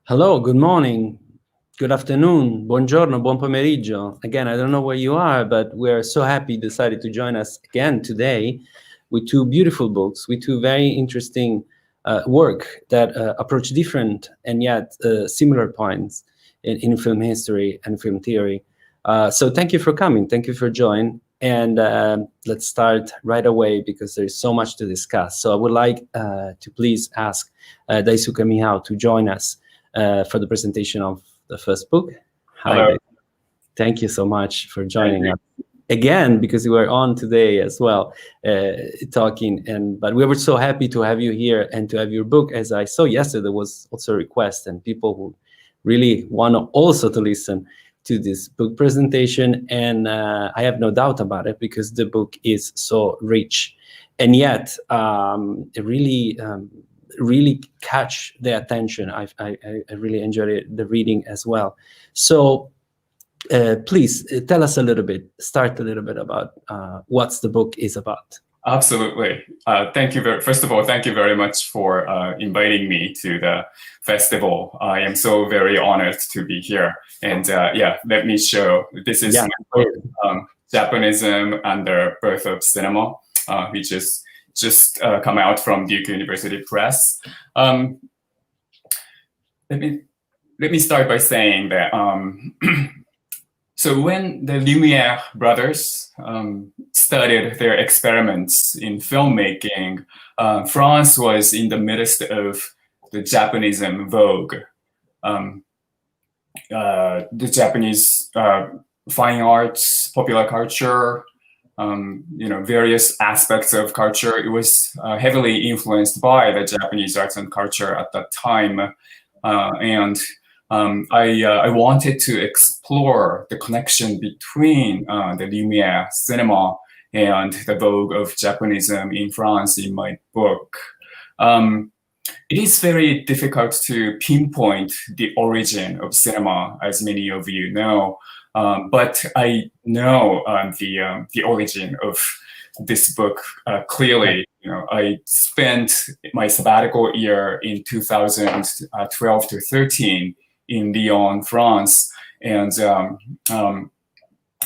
Hello, good morning, good afternoon, buongiorno, buon pomeriggio. Again, I don't know where you are, but we're so happy you decided to join us again today with two beautiful books, with two very interesting work that approach different and yet similar points in film history and film theory. So thank you for coming, thank you for joining. And let's start right away because there's so much to discuss. So I would like to please ask Daisuke Miyao to join us for the presentation of the first book. Hello. Hi, thank you so much for joining us again, because you were on today as well, talking. But we were so happy to have you here and to have your book. As I saw yesterday, there was also a request and people who really want also to listen to this book presentation. And I have no doubt about it because the book is so rich. And yet, it really catch the attention. I really enjoyed the reading as well. So please tell us a little bit, start a little bit about what the book is about. Absolutely. Thank you first of all, thank you very much for inviting me to the festival. I am so very honored to be here. And yeah, let me show. This is my book, Japonism and the Birth of Cinema, which is just come out from Duke University Press. Let me start by saying that so when the Lumière brothers started their experiments in filmmaking, France was in the midst of the Japonism vogue. The Japanese fine arts, popular culture, various aspects of culture. It was heavily influenced by the Japanese arts and culture at that time. I wanted to explore the connection between the Lumière cinema and the vogue of Japonism in France in my book. It is very difficult to pinpoint the origin of cinema, as many of you know. But I know the origin of this book clearly. I spent my sabbatical year in 2012 to 13 in Lyon, France, and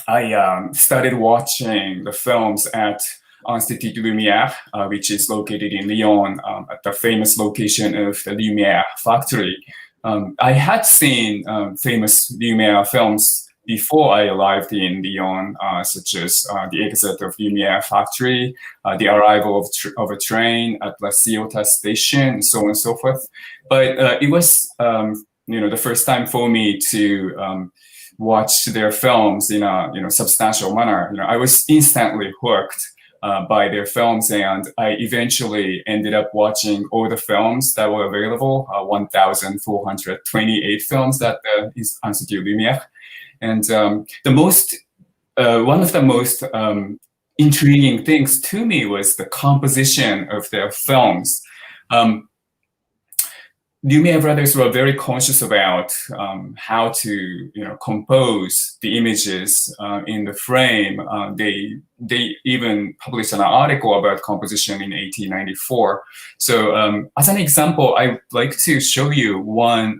I started watching the films at Institut Lumière, which is located in Lyon, at the famous location of the Lumière factory. I had seen famous Lumière films before I arrived in Lyon, such as the exit of Lumière factory, the arrival of a train at La Ciotat station, so on and so forth. But it was the first time for me to watch their films in a substantial manner. I was instantly hooked by their films, and I eventually ended up watching all the films that were available, 1,428 films at the Institut Lumière. And one of the most intriguing things to me was the composition of their films. Lumière brothers were very conscious about how to, compose the images in the frame. They even published an article about composition in 1894. So, as an example, I'd like to show you one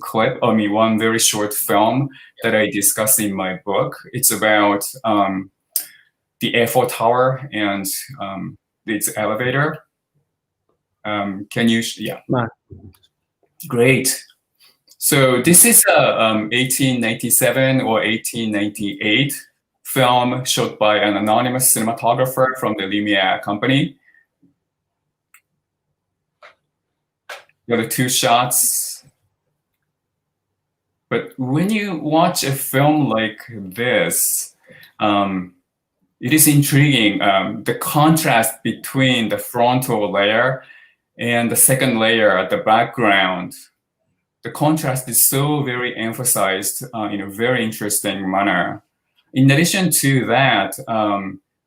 one very short film that I discuss in my book. It's about the Eiffel Tower and its elevator. Can you? Yeah. Great. So this is a 1897 or 1898 film shot by an anonymous cinematographer from the Lumière company. The other two shots. But when you watch a film like this, it is intriguing. The contrast between the frontal layer and the second layer at the background, the contrast is so very emphasized in a very interesting manner. In addition to that,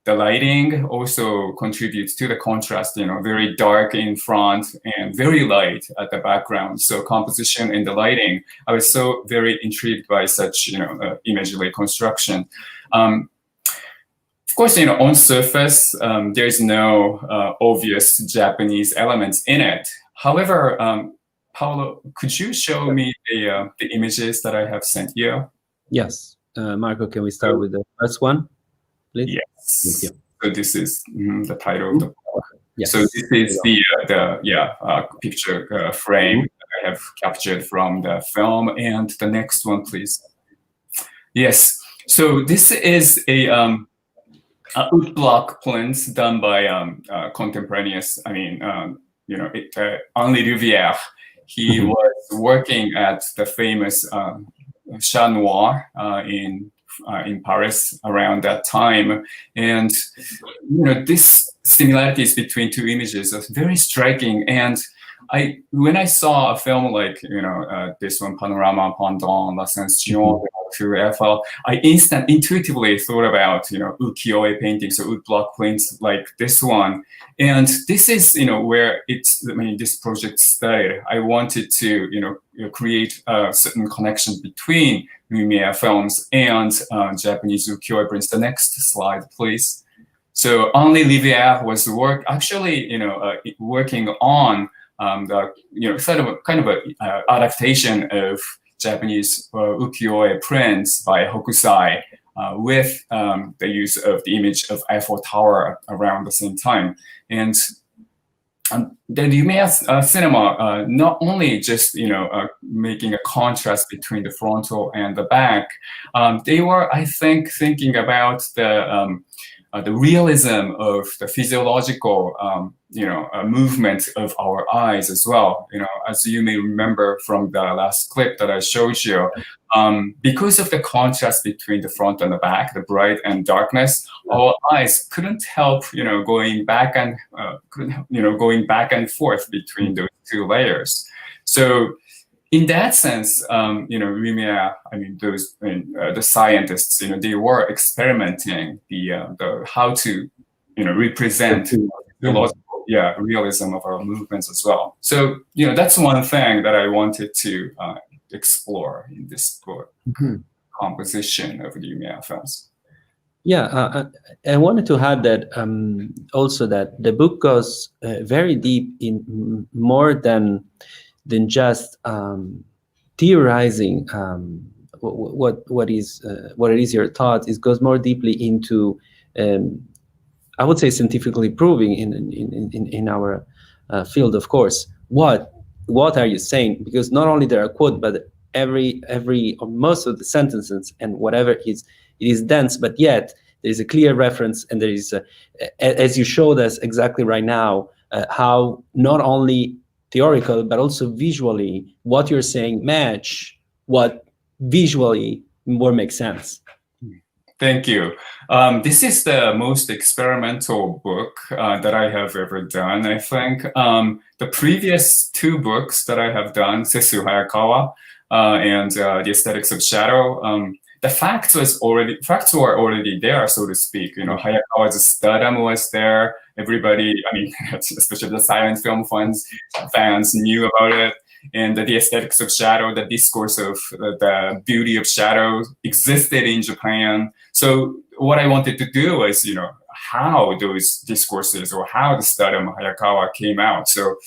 the lighting also contributes to the contrast, very dark in front and very light at the background. So composition and the lighting, I was so very intrigued by such, imagery construction. Of course, on surface, there's no obvious Japanese elements in it. However, Paolo, could you show me the images that I have sent you? Yes. Marco, can we start with the first one, please? Yes. Thank you. So this is the title of the book. Yes. So this is the picture frame that I have captured from the film. And the next one, please. Yes. So this is a woodblock prints done by contemporaneous. I mean, Henri Rivière. He was working at the famous Chat Noir in Paris around that time, and this similarities between two images are very striking. And when I saw a film like this one, Panorama Pendant l'Ascension to Eiffel, I intuitively thought about ukiyo-e paintings, so woodblock prints like this one. And this is where this project started. I wanted to create a certain connection between Lumière films and Japanese ukiyo-e prints. The next slide, please. So Henri Rivière was working on kind of a adaptation of Japanese ukiyo-e prints by Hokusai with the use of the image of Eiffel Tower around the same time. And the Lumière cinema not only just making a contrast between the frontal and the back, they were, I think, thinking about the realism of the physiological movement of our eyes as well. As you may remember from the last clip that I showed you, because of the contrast between the front and the back, the bright and darkness, our eyes couldn't help going back and forth between those two layers. So in that sense, Lumière, the scientists, they were experimenting the how to represent physiological realism of our movements as well. So that's one thing that I wanted to explore in this book, composition of Lumière films. Yeah, I wanted to add that also that the book goes very deep in more than just theorizing what it is your thought. It goes more deeply into I would say scientifically proving in our field, of course, what are you saying? Because not only there are quotes, but every or most of the sentences and whatever it is dense, but yet there is a clear reference, and there is as you showed us exactly right now, how not only theoretical but also visually what you're saying match what visually more makes sense. Thank you. This is the most experimental book that I have ever done, I think. The previous two books that I have done, Sesu Hayakawa and The Aesthetics of Shadow, the facts were already there, so to speak. Hayakawa's stardom was there. Everybody, especially the silent film fans knew about it. And the aesthetics of shadow, the discourse of the beauty of shadow existed in Japan. So what I wanted to do was, how those discourses or how the stardom of Hayakawa came out. So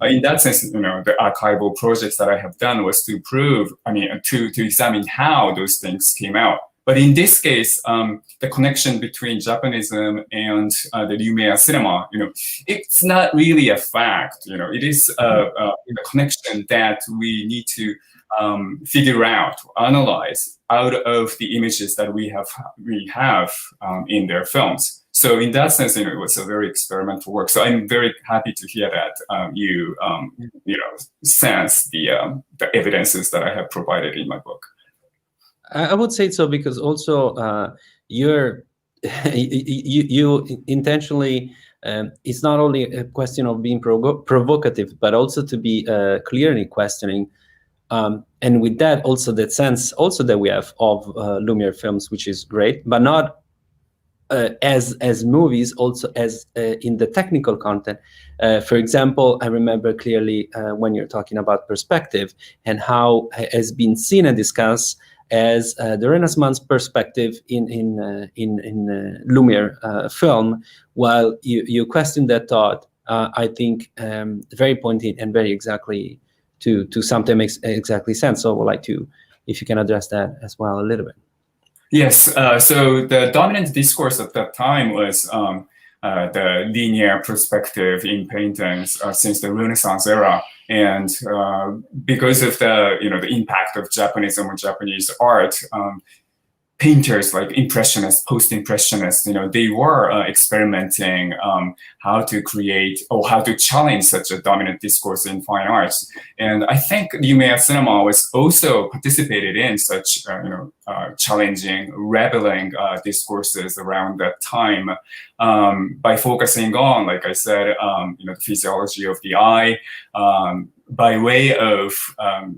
in that sense, the archival projects that I have done was to prove, to examine how those things came out. But in this case, the connection between Japonism and the Lumière cinema, it's not really a fact. It is a connection that we need to figure out, analyze out of the images that we have in their films. So in that sense, it was a very experimental work. So I'm very happy to hear that you sense the evidences that I have provided in my book. I would say so because also you intentionally, it's not only a question of being provocative, but also to be clearly questioning. And with that, also that sense also that we have of Lumière films, which is great, but not as movies, also as in the technical content. For example, I remember clearly when you're talking about perspective and how has been seen and discussed as the Renaissance perspective in Lumière film. While you question that thought, I think very pointed and very exactly to something that makes exactly sense. So I would like to, if you can address that as well a little bit. Yes, so the dominant discourse at that time was the linear perspective in paintings since the Renaissance era, and because of the the impact of Japonism or Japanese art, painters like Impressionists, Post-Impressionists, they were experimenting how to create or how to challenge such a dominant discourse in fine arts. And I think Lumière cinema was also participated in such, challenging, rebelling discourses around that time by focusing on, like I said, the physiology of the eye, by way of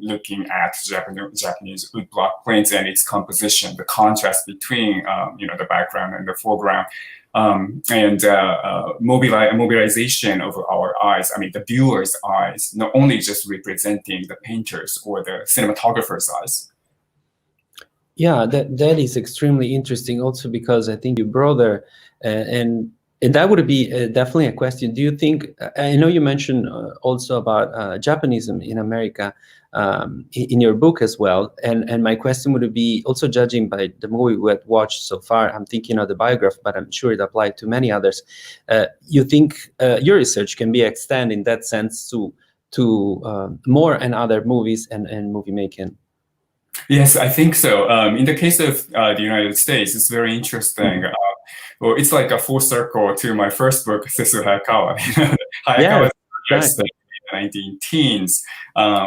looking at Japanese woodblock prints and its composition, the contrast between the background and the foreground, and mobilization of our eyes. I mean, the viewer's eyes, not only just representing the painter's or the cinematographer's eyes. Yeah, that is extremely interesting. Also, because I think your brother and that would be definitely a question. Do you think, I know you mentioned also about Japonism in America in your book as well. And my question would be, also judging by the movie we had watched so far, I'm thinking of the biography, but I'm sure it applied to many others. You think your research can be extended in that sense to more and other movies and movie making? Yes, I think so. In the case of the United States, it's very interesting. Well, it's like a full circle to my first book, Sesu Hayakawa. Hayakawa was in the 19-teens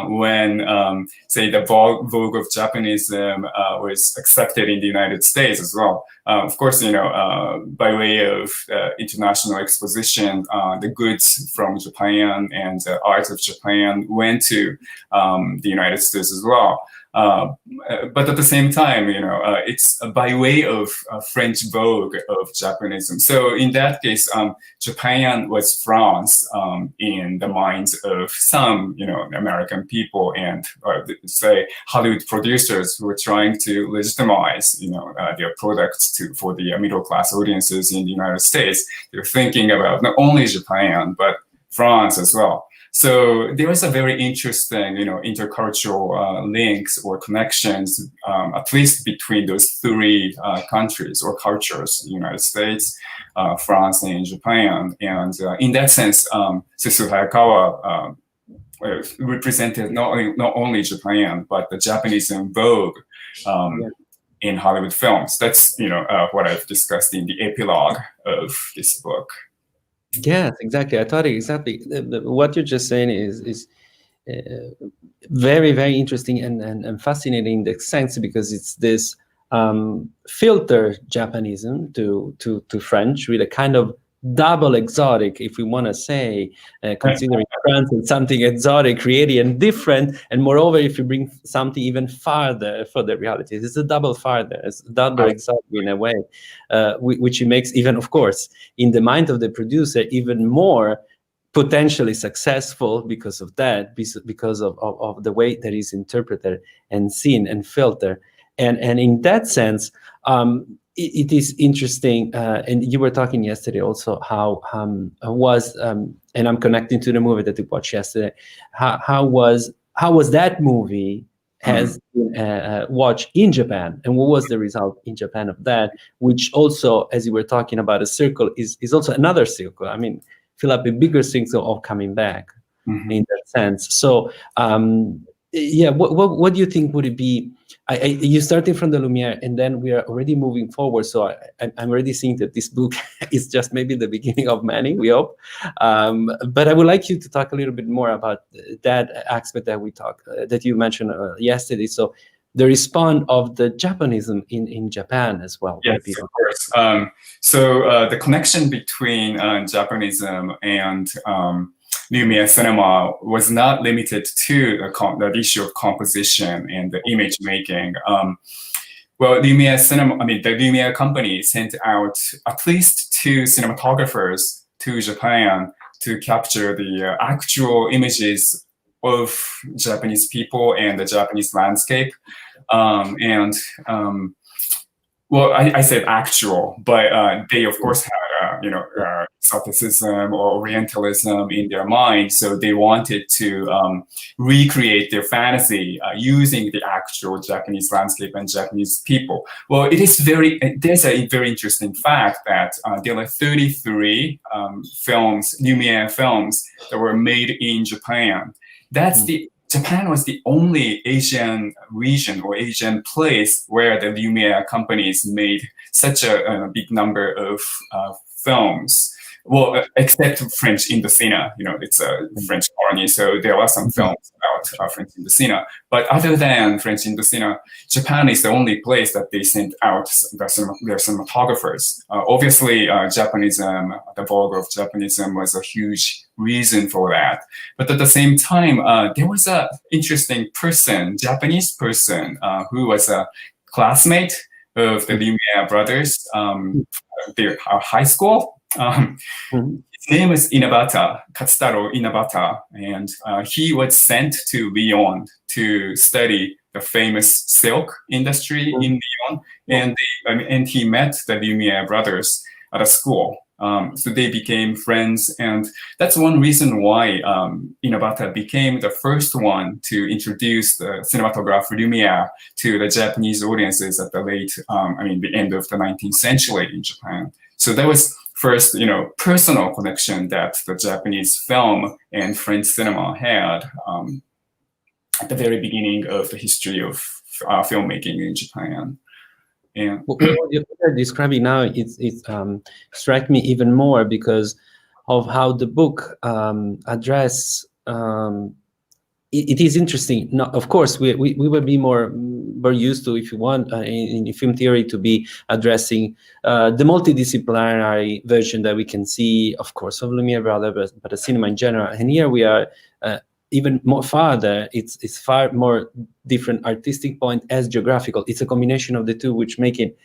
when, say, the vogue of Japonism was accepted in the United States as well. Of course, by way of international exposition, the goods from Japan and art of Japan went to the United States as well. But at the same time, it's by way of French vogue of Japonism. So in that case, Japan was France in the minds of some, American people and say Hollywood producers who were trying to legitimize, their products for the middle class audiences in the United States. They're thinking about not only Japan but France as well. So there is a very interesting, intercultural links or connections, at least between those three countries or cultures: the United States, France, and Japan. And in that sense, Sesu Hayakawa represented not only Japan but the Japanism vogue in Hollywood films. That's what I've discussed in the epilogue of this book. Yes, exactly. I thought exactly what you're just saying is very, very interesting and fascinating in the sense, because it's this filter Japanism to French with a kind of double exotic, if we want to say, considering France is something exotic, creative, and different, and moreover, if you bring something even farther for the reality, it's a double farther, it's double exotic in a way, which makes even, of course, in the mind of the producer, even more potentially successful because of that, because of the way that is interpreted and seen and filtered. And in that sense, it is interesting, and you were talking yesterday also how was, and I'm connecting to the movie that we watched yesterday, how was that movie has been watched in Japan, and what was the result in Japan of that, which also, as you were talking about a circle, is also another circle. I mean, fill up a bigger circle of coming back in that sense. So yeah, what do you think would it be? You starting from the Lumière, and then we are already moving forward. So I'm already seeing that this book is just maybe the beginning of many, we hope. But I would like you to talk a little bit more about that aspect that you mentioned yesterday. So the response of the Japonism in Japan as well. Yes, of course. So the connection between Japonism and Lumière cinema was not limited to the issue of composition and the image making. Well, Lumière cinema, the Lumière company sent out at least 2 cinematographers to Japan to capture the actual images of Japanese people and the Japanese landscape. Well, I said actual, but they of course had exoticism or Orientalism in their mind. So they wanted to recreate their fantasy using the actual Japanese landscape and Japanese people. Well, there's a very interesting fact that there are 33 films, Lumière films, that were made in Japan. Japan was the only Asian region or Asian place where the Lumière companies made such a big number of films. Well, except French Indochina, it's a French colony, so there are some films about French Indochina. But other than French Indochina, Japan is the only place that they sent out their cinematographers. Obviously, Japanism, the vogue of Japanism was a huge reason for that. But at the same time, there was an interesting person, Japanese person, who was a classmate of the Lumière brothers, their high school. His name is Katsutaro Inabata, and he was sent to Lyon to study the famous silk industry in Lyon, and he met the Lumière brothers at a school. So they became friends, and that's one reason why Inabata became the first one to introduce the cinematograph Lumière to the Japanese audiences at the end of the 19th century in Japan. So that was first, personal connection that the Japanese film and French cinema had at the very beginning of the history of filmmaking in Japan. And what you're describing now, it strikes me even more because of how the book address. It is interesting. Now, of course, we will be more used to, if you want, in film theory, to be addressing the multidisciplinary version that we can see, of course, of Lumière brothers, but the cinema in general. And here we are even more farther. It's far more different artistic point as geographical. It's a combination of the two, which make it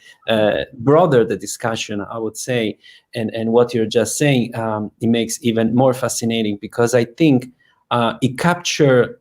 broader, the discussion, I would say. And what you're just saying, it makes even more fascinating, because I think it captured,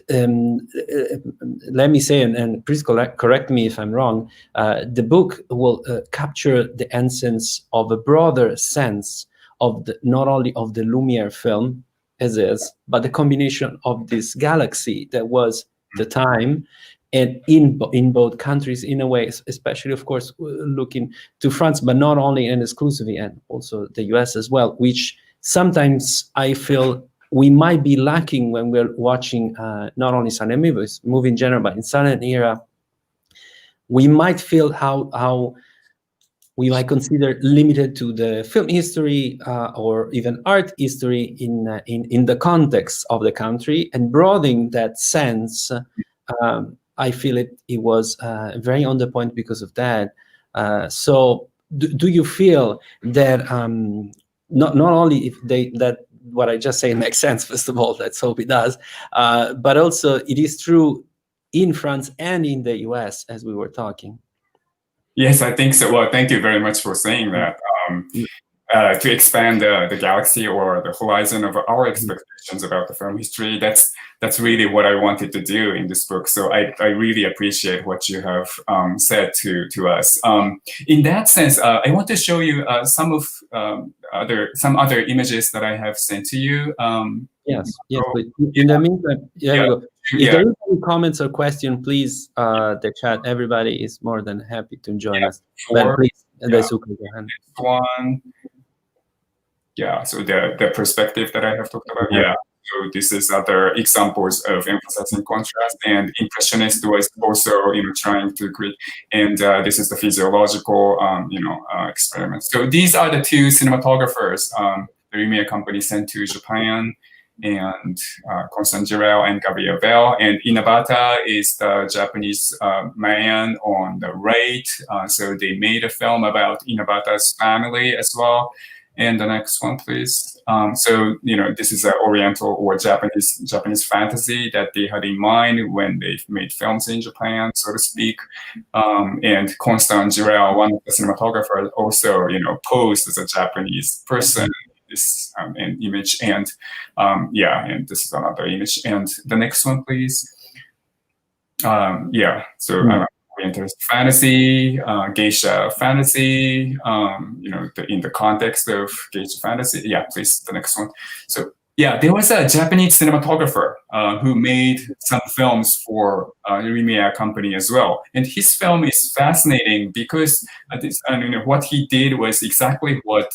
let me say, and please correct me if I'm wrong, the book will capture the essence of a broader sense of not only of the Lumière film as is, but the combination of this galaxy that was the time, and in both countries in a way, especially, of course, looking to France, but not only and exclusively, and also the US as well, which sometimes I feel we might be lacking when we're watching not only silent movies, movie in general, but in silent era, we might feel how we might consider limited to the film history or even art history in the context of the country, and broadening that sense. I feel it was very on the point because of that. So do you feel that not only if that what I just say makes sense, first of all, let's hope it does, but also it is true in France and in the US, as we were talking? Yes, I think so. Well, thank you very much for saying that. To expand the galaxy or the horizon of our expectations about the film history, that's really what I wanted to do in this book. So I really appreciate what you have said to us. In that sense, I want to show you some other images that I have sent to you. Yes, please. In the meantime, if there is any comments or question, please, the chat, everybody is more than happy to join us. But please, Daisuke, go ahead. One. Yeah, so the perspective that I have talked about, so this is other examples of emphasizing contrast, and Impressionist was also, trying to create, and this is the physiological, experiment. So these are the two cinematographers the Lumière company sent to Japan, and Constant Giroux and Gabriel Bell, and Inabata is the Japanese man on the right. So they made a film about Inabata's family as well. And the next one, please. So, this is an Oriental or Japanese fantasy that they had in mind when they made films in Japan, so to speak. And Constant Giroux, one of the cinematographers, also, posed as a Japanese person. This an image, and and this is another image. And the next one, please. So Orientalist fantasy, geisha fantasy, in the context of geisha fantasy. Yeah, please, the next one. So yeah, there was a Japanese cinematographer who made some films for Lumière company as well. And his film is fascinating because what he did was exactly what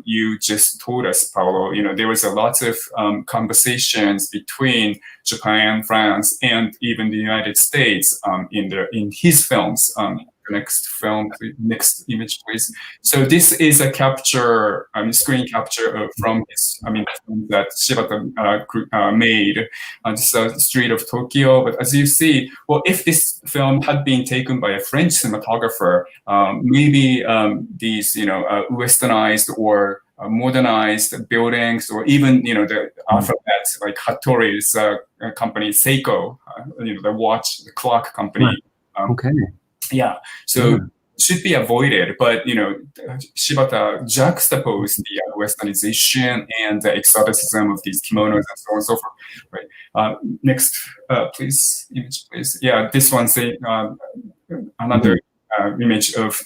you just told us, Paolo. There was a lot of conversations between Japan, France, and even the United States in his films. Next image, please. So this is a capture, screen capture from his, that Shibata made on the street of Tokyo. But as you see, well, if this film had been taken by a French cinematographer, maybe these, westernized or modernized buildings, or even, the alphabet, like Hattori's company, Seiko, the clock company. Okay. Yeah, so should be avoided, but Shibata juxtaposed the westernization and the exoticism of these kimonos and so on and so forth. Right. Next, please, image, please. Yeah, this one's another image of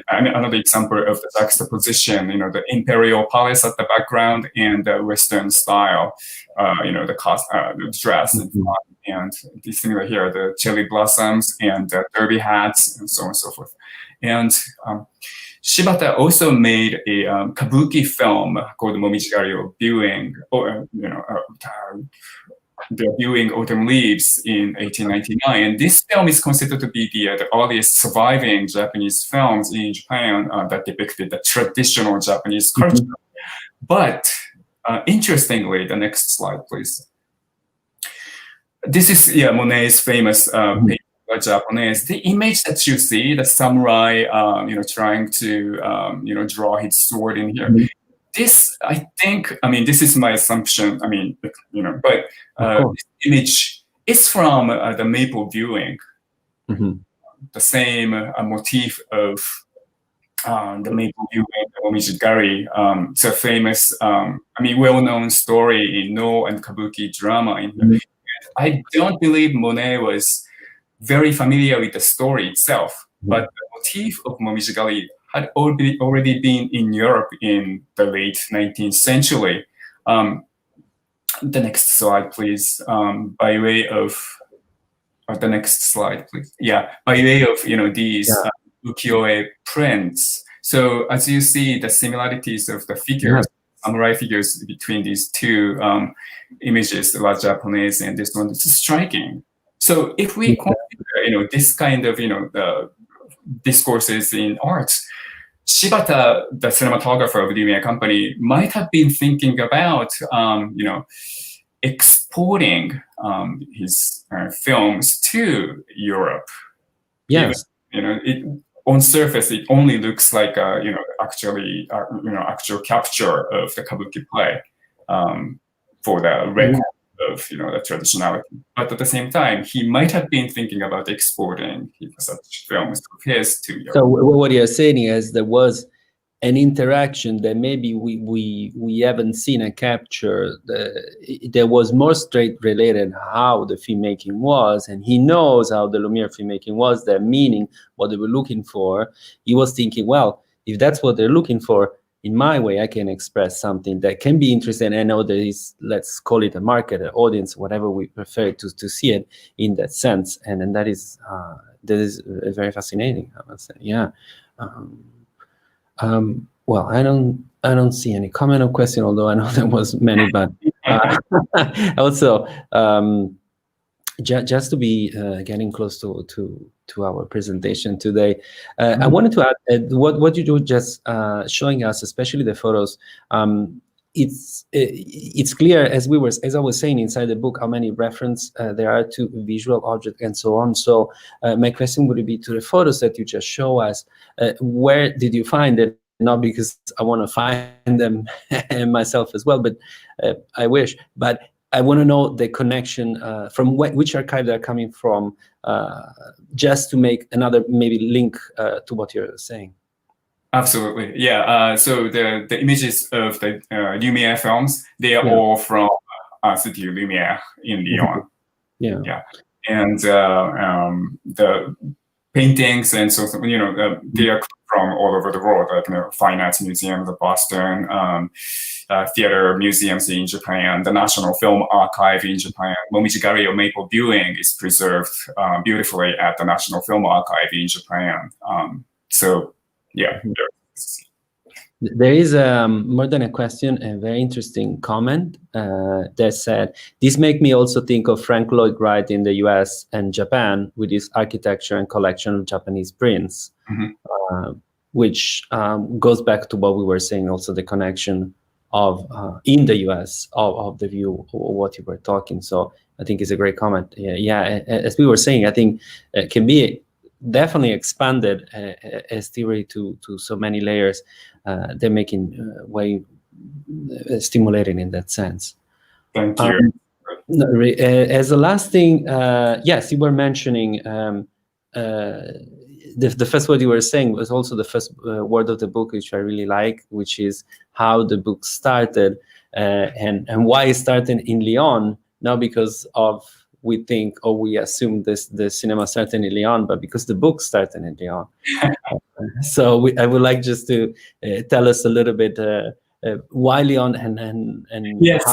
another example of the juxtaposition. The imperial palace at the background and the Western style. The dress and and these things right here, the cherry blossoms and derby hats and so on and so forth. And Shibata also made a kabuki film called Momijigari, or viewing, or the viewing Autumn Leaves in 1899. And this film is considered to be the earliest surviving Japanese films in Japan that depicted the traditional Japanese culture. But interestingly, the next slide, please. This is Monet's famous painting, Japanese. The image that you see, the samurai, trying to, draw his sword in here. This, I think, this is my assumption. But this image is from the Maple Viewing. The same motif of the Maple Viewing, Momijigari. It's a famous, well-known story in No and Kabuki drama in here. I don't believe Monet was very familiar with the story itself, but the motif of Momijigari had already been in Europe in the late 19th century. The next slide, please. By way of the next slide, please. Yeah, by way of these ukiyo-e prints. So as you see, the similarities of the figures. Samurai figures between these two images, the La Japonese and this one, this is striking. So if we consider, this kind of, the discourses in arts, Shibata, the cinematographer of the Lumière company, might have been thinking about, exporting his films to Europe. Yes. Even, on surface, it only looks like actual capture of the kabuki play for the record of the traditionality. But at the same time, he might have been thinking about exporting such films of his to Europe. So what you're saying is there was an interaction that maybe we haven't seen a capture. There was more straight related how the filmmaking was, and he knows how the Lumière filmmaking was, their meaning, what they were looking for. He was thinking, well, if that's what they're looking for, in my way, I can express something that can be interesting. I know there is, let's call it a market, an audience, whatever we prefer to see it in that sense, and that is very fascinating, I must say. Yeah. Well, I don't see any comment or question, although I know there was many, but also just to be getting close to our presentation today, I wanted to add what you do just showing us, especially the photos. It's clear, as I was saying inside the book, how many reference there are to visual objects and so on. So my question would be to the photos that you just show us. Where did you find it? Not because I want to find them myself as well, but I wish. But I want to know the connection from which archive they're coming from, just to make another maybe link to what you're saying. Absolutely, yeah. So the images of the Lumière films, they are all from Studio Lumière in Lyon. Yeah. And the paintings, and so they are from all over the world, like fine arts museums of Boston, theater museums in Japan, the National Film Archive in Japan. Momiji-Gallery of Maple Viewing is preserved beautifully at the National Film Archive in Japan. So yeah. There is more than a question, a very interesting comment that said, this make me also think of Frank Lloyd Wright in the US and Japan with his architecture and collection of Japanese prints, which goes back to what we were saying, also the connection of in the US of the view of what you were talking. So I think it's a great comment. Yeah, as we were saying, I think it can be definitely expanded as theory to so many layers. They're making way stimulating in that sense. Thank you. As a last thing, yes, you were mentioning the first word you were saying was also the first word of the book, which I really like, which is how the book started and why it started in Lyon, not because of we think or we assume the cinema started in Lyon, but because the book started in Lyon. So I would like just to tell us a little bit why Lyon and yes.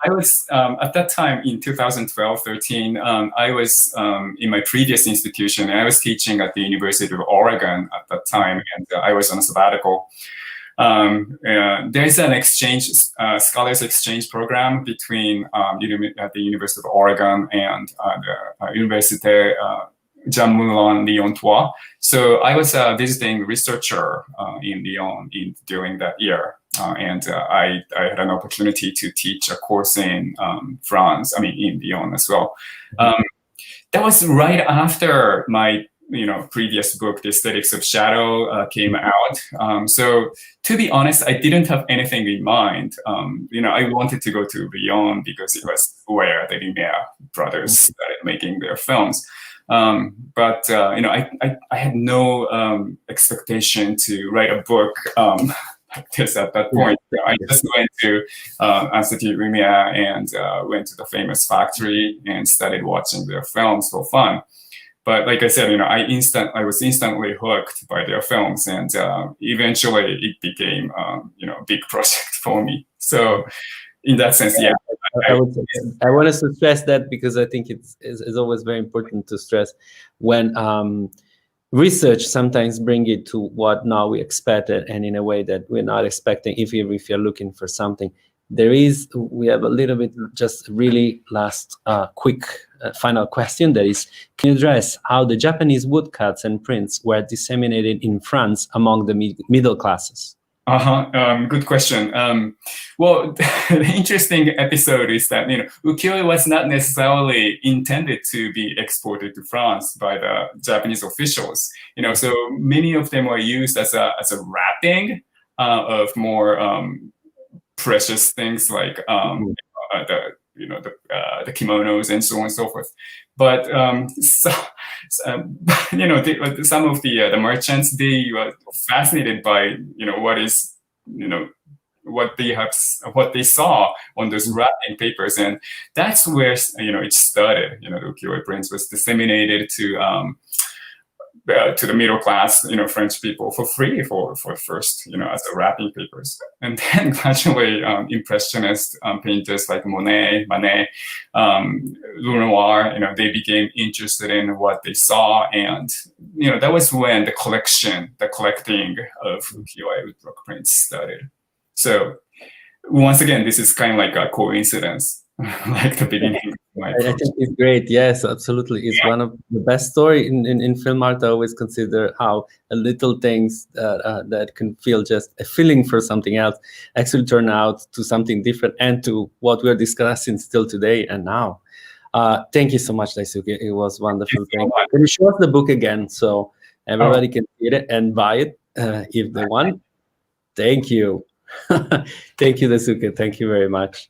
I was at that time in 2012-13. I was in my previous institution. I was teaching at the University of Oregon at that time, and I was on a sabbatical. There's an exchange, scholars exchange program between at the University of Oregon and the Université Jean Moulin Lyon 3. So I was a visiting researcher in Lyon during that year, and I had an opportunity to teach a course in France. I mean, in Lyon as well. That was right after my previous book, The Aesthetics of Shadow, came out. So to be honest, I didn't have anything in mind. I wanted to go to Lyon because it was where the Lumière brothers started making their films. But I had no expectation to write a book like this at that point. I just went to Institut Lumière and went to the famous factory and started watching their films for fun. But like I said, I was instantly hooked by their films, and eventually it became, a big project for me. So, in that sense, yeah. I want us to stress that because I think it's always very important to stress when research sometimes bring it to what now we expected, and in a way that we're not expecting. If you're looking for something, we have a little bit, just really last quick final question. That is, can you address how the Japanese woodcuts and prints were disseminated in France among the middle classes? Good question. Well, the interesting episode is that ukiyo-e was not necessarily intended to be exported to France by the Japanese officials. So many of them were used as a wrapping of more precious things like the kimonos and so on and so forth. But some of the merchants, they were fascinated by what they saw on those wrapping papers, and that's where it started. The ukiyo-e prints was disseminated to the middle class, French people for free for first, as a wrapping papers. And then gradually impressionist painters like Monet, Manet, Lumière, they became interested in what they saw. And, that was when the collecting of ukiyo-e woodblock prints started. So once again, this is kind of like a coincidence. Like the beginning. I think it's great. Yes, absolutely. It's one of the best story in film art. I always consider how little things that can feel just a feeling for something else actually turn out to something different and to what we're discussing still today and now. Thank you so much, Daisuke. It was wonderful. Can you show us the book again so everybody can read it and buy it if they want? Thank you. Thank you, Daisuke. Thank you very much.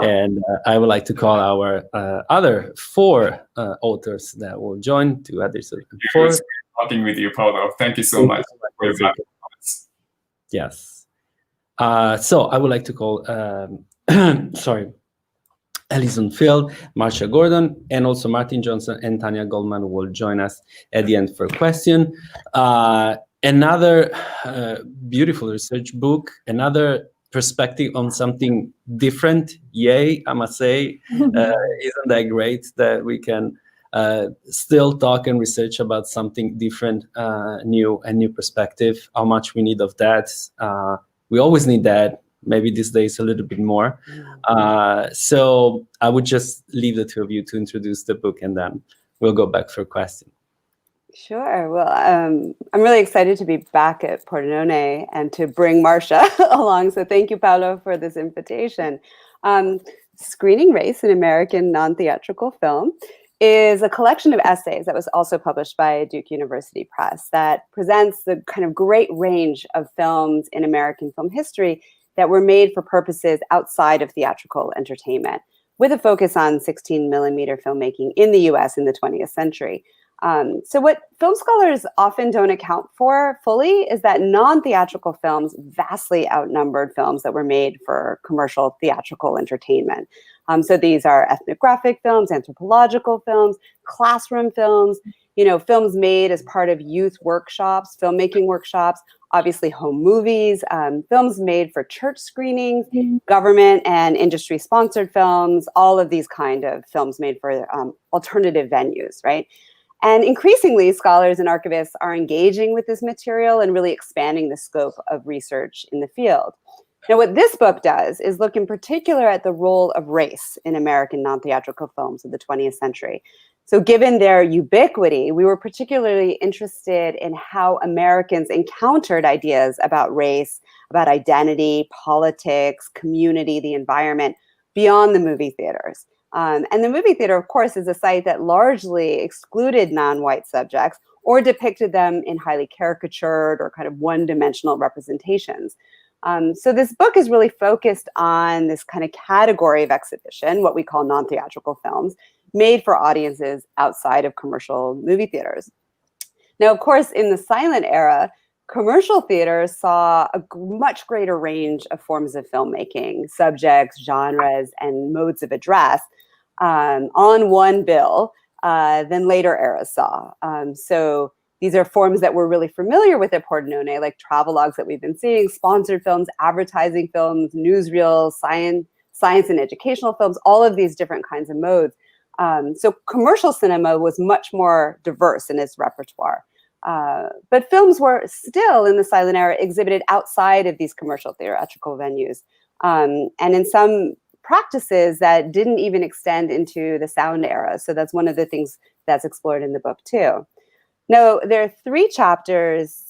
And I would like to call our other 4 authors that will join to others. Talking with you, Paulo. Thank you so much for your comments. Yes. So I would like to call, sorry, Allyson Field, Marsha Gordon, and also Martin Johnson and Tanya Goldman will join us at the end for a question. Another beautiful research book, another perspective on something different. Yay, I must say. Isn't that great that we can still talk and research about something different, new perspective? How much we need of that. We always need that. Maybe these days a little bit more. So I would just leave the two of you to introduce the book, and then we'll go back for a question. Sure. Well, I'm really excited to be back at Pordenone and to bring Marsha along. So thank you, Paolo, for this invitation. Screening Race in American Non-Theatrical Film is a collection of essays that was also published by Duke University Press that presents the kind of great range of films in American film history that were made for purposes outside of theatrical entertainment, with a focus on 16mm filmmaking in the US in the 20th century. So what film scholars often don't account for fully is that non-theatrical films vastly outnumbered films that were made for commercial theatrical entertainment. So these are ethnographic films, anthropological films, classroom films, films made as part of youth workshops, filmmaking workshops, obviously home movies, films made for church screenings, government and industry sponsored films, all of these kind of films made for alternative venues, right? And increasingly, scholars and archivists are engaging with this material and really expanding the scope of research in the field. Now, what this book does is look in particular at the role of race in American non-theatrical films of the 20th century. So given their ubiquity, we were particularly interested in how Americans encountered ideas about race, about identity, politics, community, the environment, beyond the movie theaters. And the movie theater, of course, is a site that largely excluded non-white subjects or depicted them in highly caricatured or kind of one-dimensional representations. So this book is really focused on this kind of category of exhibition, what we call non-theatrical films, made for audiences outside of commercial movie theaters. Now, of course, in the silent era, commercial theaters saw a much greater range of forms of filmmaking, subjects, genres, and modes of address on one bill than later eras saw. So these are forms that we're really familiar with at Pordenone, like travelogues that we've been seeing, sponsored films, advertising films, newsreels, science and educational films, all of these different kinds of modes. So commercial cinema was much more diverse in its repertoire. But films were still, in the silent era, exhibited outside of these commercial theatrical venues. And in some practices that didn't even extend into the sound era. So that's one of the things that's explored in the book too. Now, there are 3 chapters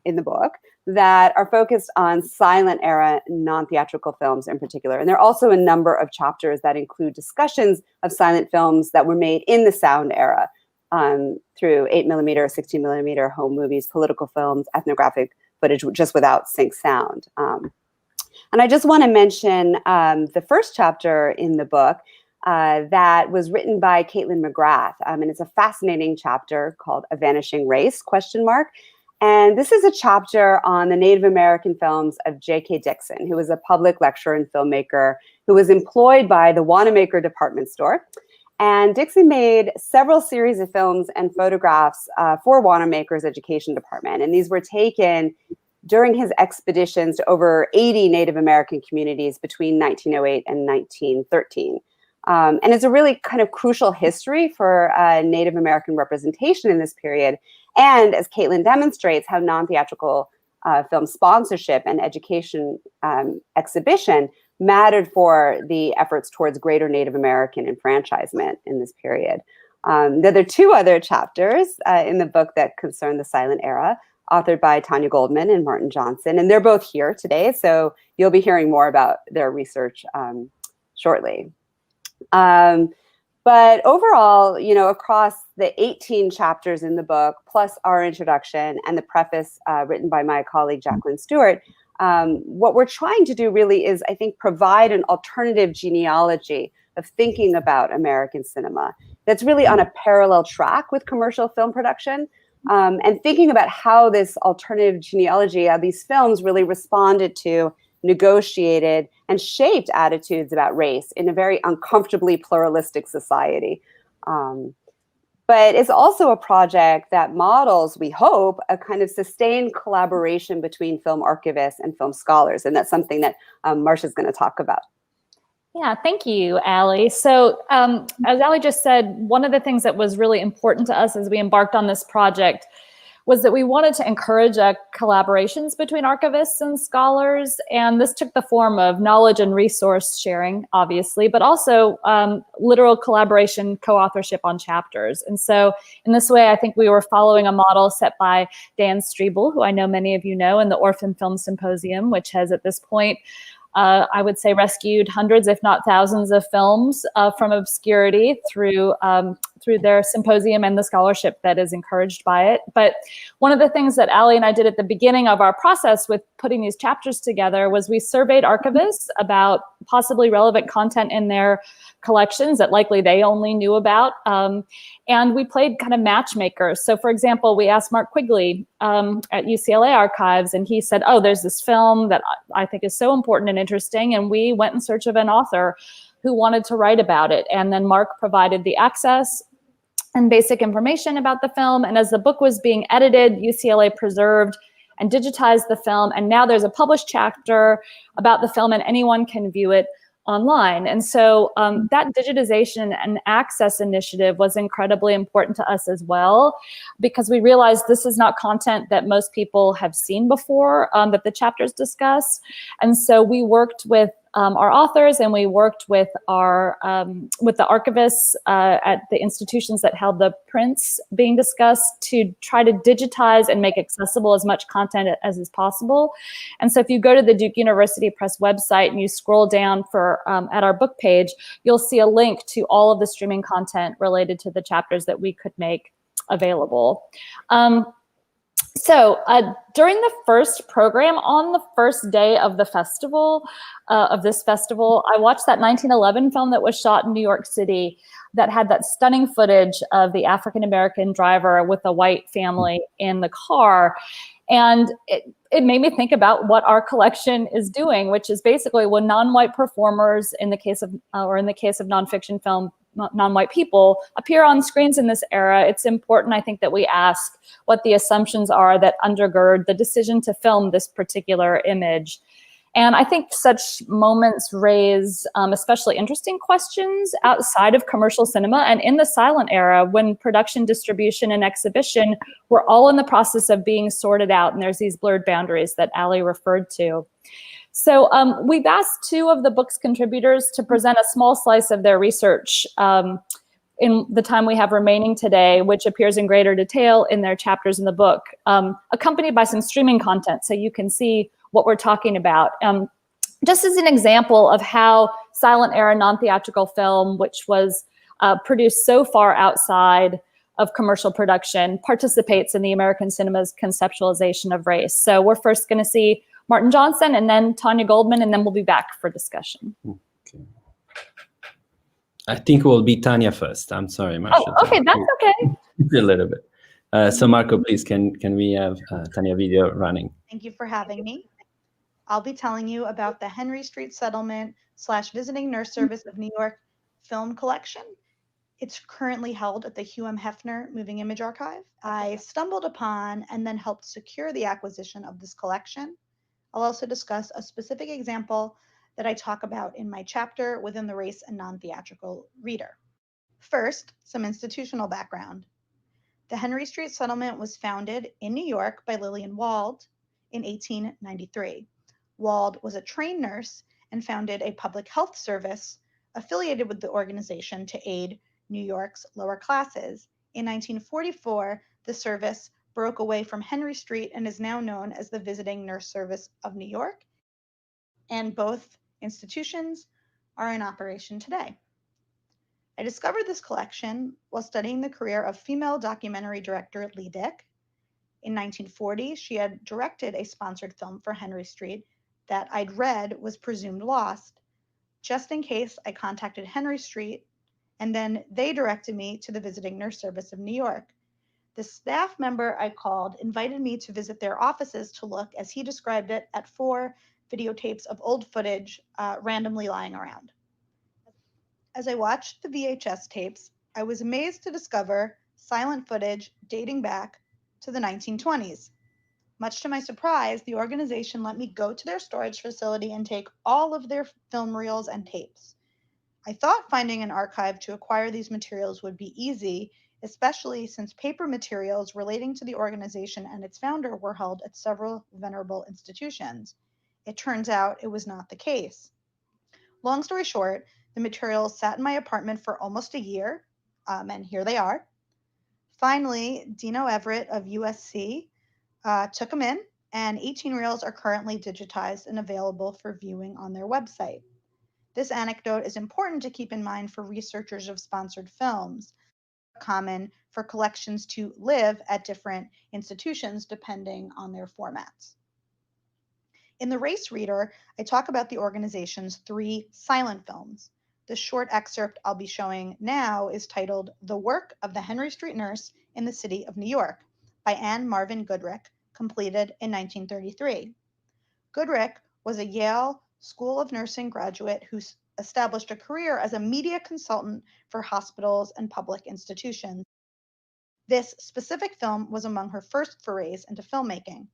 in the book that are focused on silent era non-theatrical films in particular. And there are also a number of chapters that include discussions of silent films that were made in the sound era through 8mm, 16mm home movies, political films, ethnographic footage, just without sync sound. And I just want to mention the first chapter in the book that was written by Caitlin McGrath. And it's a fascinating chapter called A Vanishing Race, ? And this is a chapter on the Native American films of J.K. Dixon, who was a public lecturer and filmmaker who was employed by the Wanamaker department store. And Dixon made several series of films and photographs for Wanamaker's education department. And these were taken during his expeditions to over 80 Native American communities between 1908 and 1913. And it's a really kind of crucial history for Native American representation in this period. And as Caitlin demonstrates, how non-theatrical film sponsorship and education exhibition mattered for the efforts towards greater Native American enfranchisement in this period. There are 2 other chapters in the book that concern the silent era, authored by Tanya Goldman and Martin Johnson. And they're both here today, so you'll be hearing more about their research shortly. But overall, across the 18 chapters in the book, plus our introduction and the preface written by my colleague, Jacqueline Stewart, what we're trying to do really is, I think, provide an alternative genealogy of thinking about American cinema that's really on a parallel track with commercial film production, and thinking about how this alternative genealogy, how these films really responded to negotiated, and shaped attitudes about race in a very uncomfortably pluralistic society. But it's also a project that models, we hope, a kind of sustained collaboration between film archivists and film scholars. And that's something that Marsha is going to talk about. Yeah, thank you, Ally. So as Ally just said, one of the things that was really important to us as we embarked on this project was that we wanted to encourage collaborations between archivists and scholars. And this took the form of knowledge and resource sharing, obviously, but also literal collaboration, co-authorship on chapters. And so in this way, I think we were following a model set by Dan Strebel, who I know many of you know, in the Orphan Film Symposium, which has at this point, I would say, rescued hundreds, if not thousands, of films from obscurity through their symposium and the scholarship that is encouraged by it. But one of the things that Ally and I did at the beginning of our process with putting these chapters together was we surveyed archivists about possibly relevant content in their collections that likely they only knew about. And we played kind of matchmakers. So for example, we asked Mark Quigley at UCLA Archives, and he said, oh, there's this film that I think is so important and interesting. And we went in search of an author who wanted to write about it. And then Mark provided the access and basic information about the film. And as the book was being edited, UCLA preserved and digitized the film. And now there's a published chapter about the film, and anyone can view it online. And so that digitization and access initiative was incredibly important to us as well, because we realized this is not content that most people have seen before, that the chapters discuss. And so we worked with our authors, and we worked with the archivists at the institutions that held the prints being discussed to try to digitize and make accessible as much content as is possible. And so if you go to the Duke University Press website and you scroll down at our book page, you'll see a link to all of the streaming content related to the chapters that we could make available. So during the first program, on the first day of the festival, I watched that 1911 film that was shot in New York City that had that stunning footage of the African-American driver with a white family in the car. And it made me think about what our collection is doing, which is basically when non-white performers, in the case of nonfiction film, non-white people appear on screens in this era, it's important, I think, that we ask what the assumptions are that undergird the decision to film this particular image. And I think such moments raise especially interesting questions outside of commercial cinema and in the silent era, when production, distribution, and exhibition were all in the process of being sorted out, and there's these blurred boundaries that Ally referred to. So we've asked two of the book's contributors to present a small slice of their research in the time we have remaining today, which appears in greater detail in their chapters in the book, accompanied by some streaming content so you can see what we're talking about. Just as an example of how silent era non-theatrical film, which was produced so far outside of commercial production, participates in the American cinema's conceptualization of race. So we're first going to see Martin Johnson and then Tanya Goldman, and then we'll be back for discussion. Okay. I think it will be Tanya first. I'm sorry, Marsha. Oh, okay, that's okay. A little bit. So Marco, please, can we have Tanya video running? Thank you for having me. I'll be telling you about the Henry Street Settlement / Visiting Nurse Service of New York film collection. It's currently held at the Hugh M. Hefner Moving Image Archive. I stumbled upon and then helped secure the acquisition of this collection. I'll also discuss a specific example that I talk about in my chapter within the Race and Non-Theatrical Reader. First, some institutional background. The Henry Street Settlement was founded in New York by Lillian Wald in 1893. Wald was a trained nurse and founded a public health service affiliated with the organization to aid New York's lower classes. In 1944, the service broke away from Henry Street and is now known as the Visiting Nurse Service of New York, and both institutions are in operation today. I discovered this collection while studying the career of female documentary director Lee Dick. In 1940, she had directed a sponsored film for Henry Street that I'd read was presumed lost. Just in case, I contacted Henry Street, and then they directed me to the Visiting Nurse Service of New York. The staff member I called invited me to visit their offices to look, as he described it, at 4 videotapes of old footage randomly lying around. As I watched the VHS tapes, I was amazed to discover silent footage dating back to the 1920s. Much to my surprise, the organization let me go to their storage facility and take all of their film reels and tapes. I thought finding an archive to acquire these materials would be easy, especially since paper materials relating to the organization and its founder were held at several venerable institutions. It turns out it was not the case. Long story short, the materials sat in my apartment for almost a year, and here they are. Finally, Dino Everett of USC took them in, and 18 reels are currently digitized and available for viewing on their website. This anecdote is important to keep in mind for researchers of sponsored films. Common for collections to live at different institutions depending on their formats. In the Race Reader, I talk about the organization's 3 silent films. The short excerpt I'll be showing now is titled The Work of the Henry Street Nurse in the City of New York by Anne Marvin Goodrick, completed in 1933. Goodrick was a Yale School of Nursing graduate who established a career as a media consultant for hospitals and public institutions. This specific film was among her first forays into filmmaking.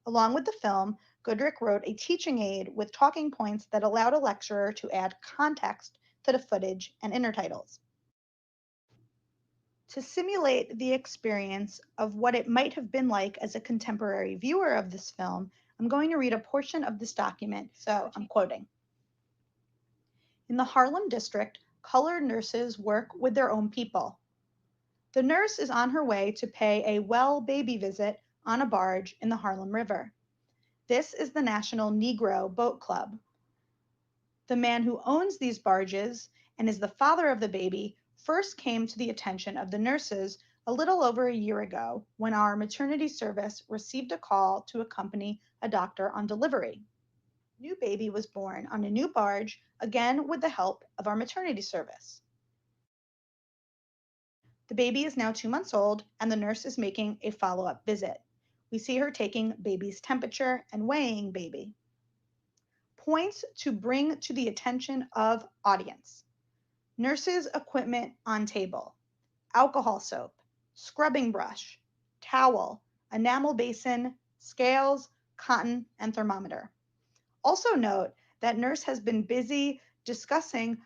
Along with the film, Goodrick wrote a teaching aid with talking points that allowed a lecturer to add context to the footage and intertitles. To simulate the experience of what it might have been like as a contemporary viewer of this film, I'm going to read a portion of this document, so I'm quoting. In the Harlem district, colored nurses work with their own people. The nurse is on her way to pay a well baby visit on a barge in the Harlem River. This is the National Negro Boat Club. The man who owns these barges and is the father of the baby first came to the attention of the nurses a little over a year ago when our maternity service received a call to accompany a doctor on delivery. A new baby was born on a new barge, again with the help of our maternity service. The baby is now 2 months old, and the nurse is making a follow-up visit. We see her taking baby's temperature and weighing baby. Points to bring to the attention of audience. Nurse's equipment on table. Alcohol soap, scrubbing brush, towel, enamel basin, scales, cotton, and thermometer. Also note that nurse has been busy discussing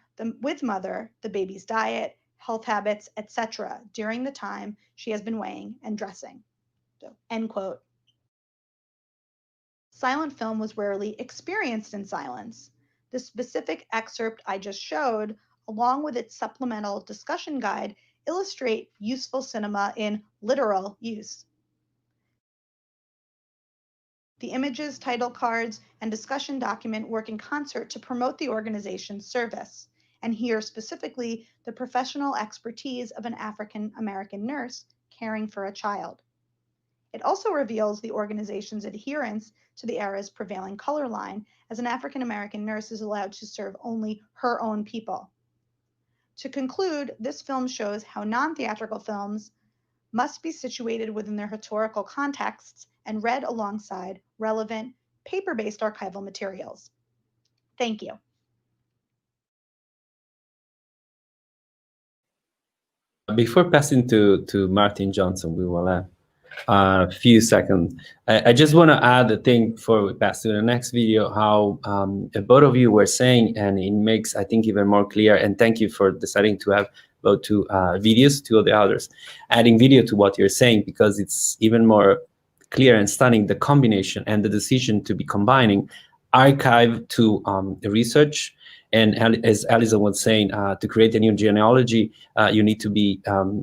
with mother the baby's diet, health habits, etc. during the time she has been weighing and dressing. So, end quote. Silent film was rarely experienced in silence. The specific excerpt I just showed, along with its supplemental discussion guide, illustrate useful cinema in literal use. The images, title cards, and discussion document work in concert to promote the organization's service, and here specifically the professional expertise of an African American nurse caring for a child. It also reveals the organization's adherence to the era's prevailing color line, as an African American nurse is allowed to serve only her own people. To conclude, this film shows how non-theatrical films must be situated within their historical contexts and read alongside relevant paper-based archival materials. Thank you. Before passing to Martin Johnson, we will have a few seconds. I just want to add a thing before we pass to the next video, how both of you were saying, and it makes, I think, even more clear, and thank you for deciding to have both two videos, two of the others, adding video to what you're saying, because it's even more clear and stunning, the combination and the decision to be combining archive to research. And as Allyson was saying, to create a new genealogy, you need to be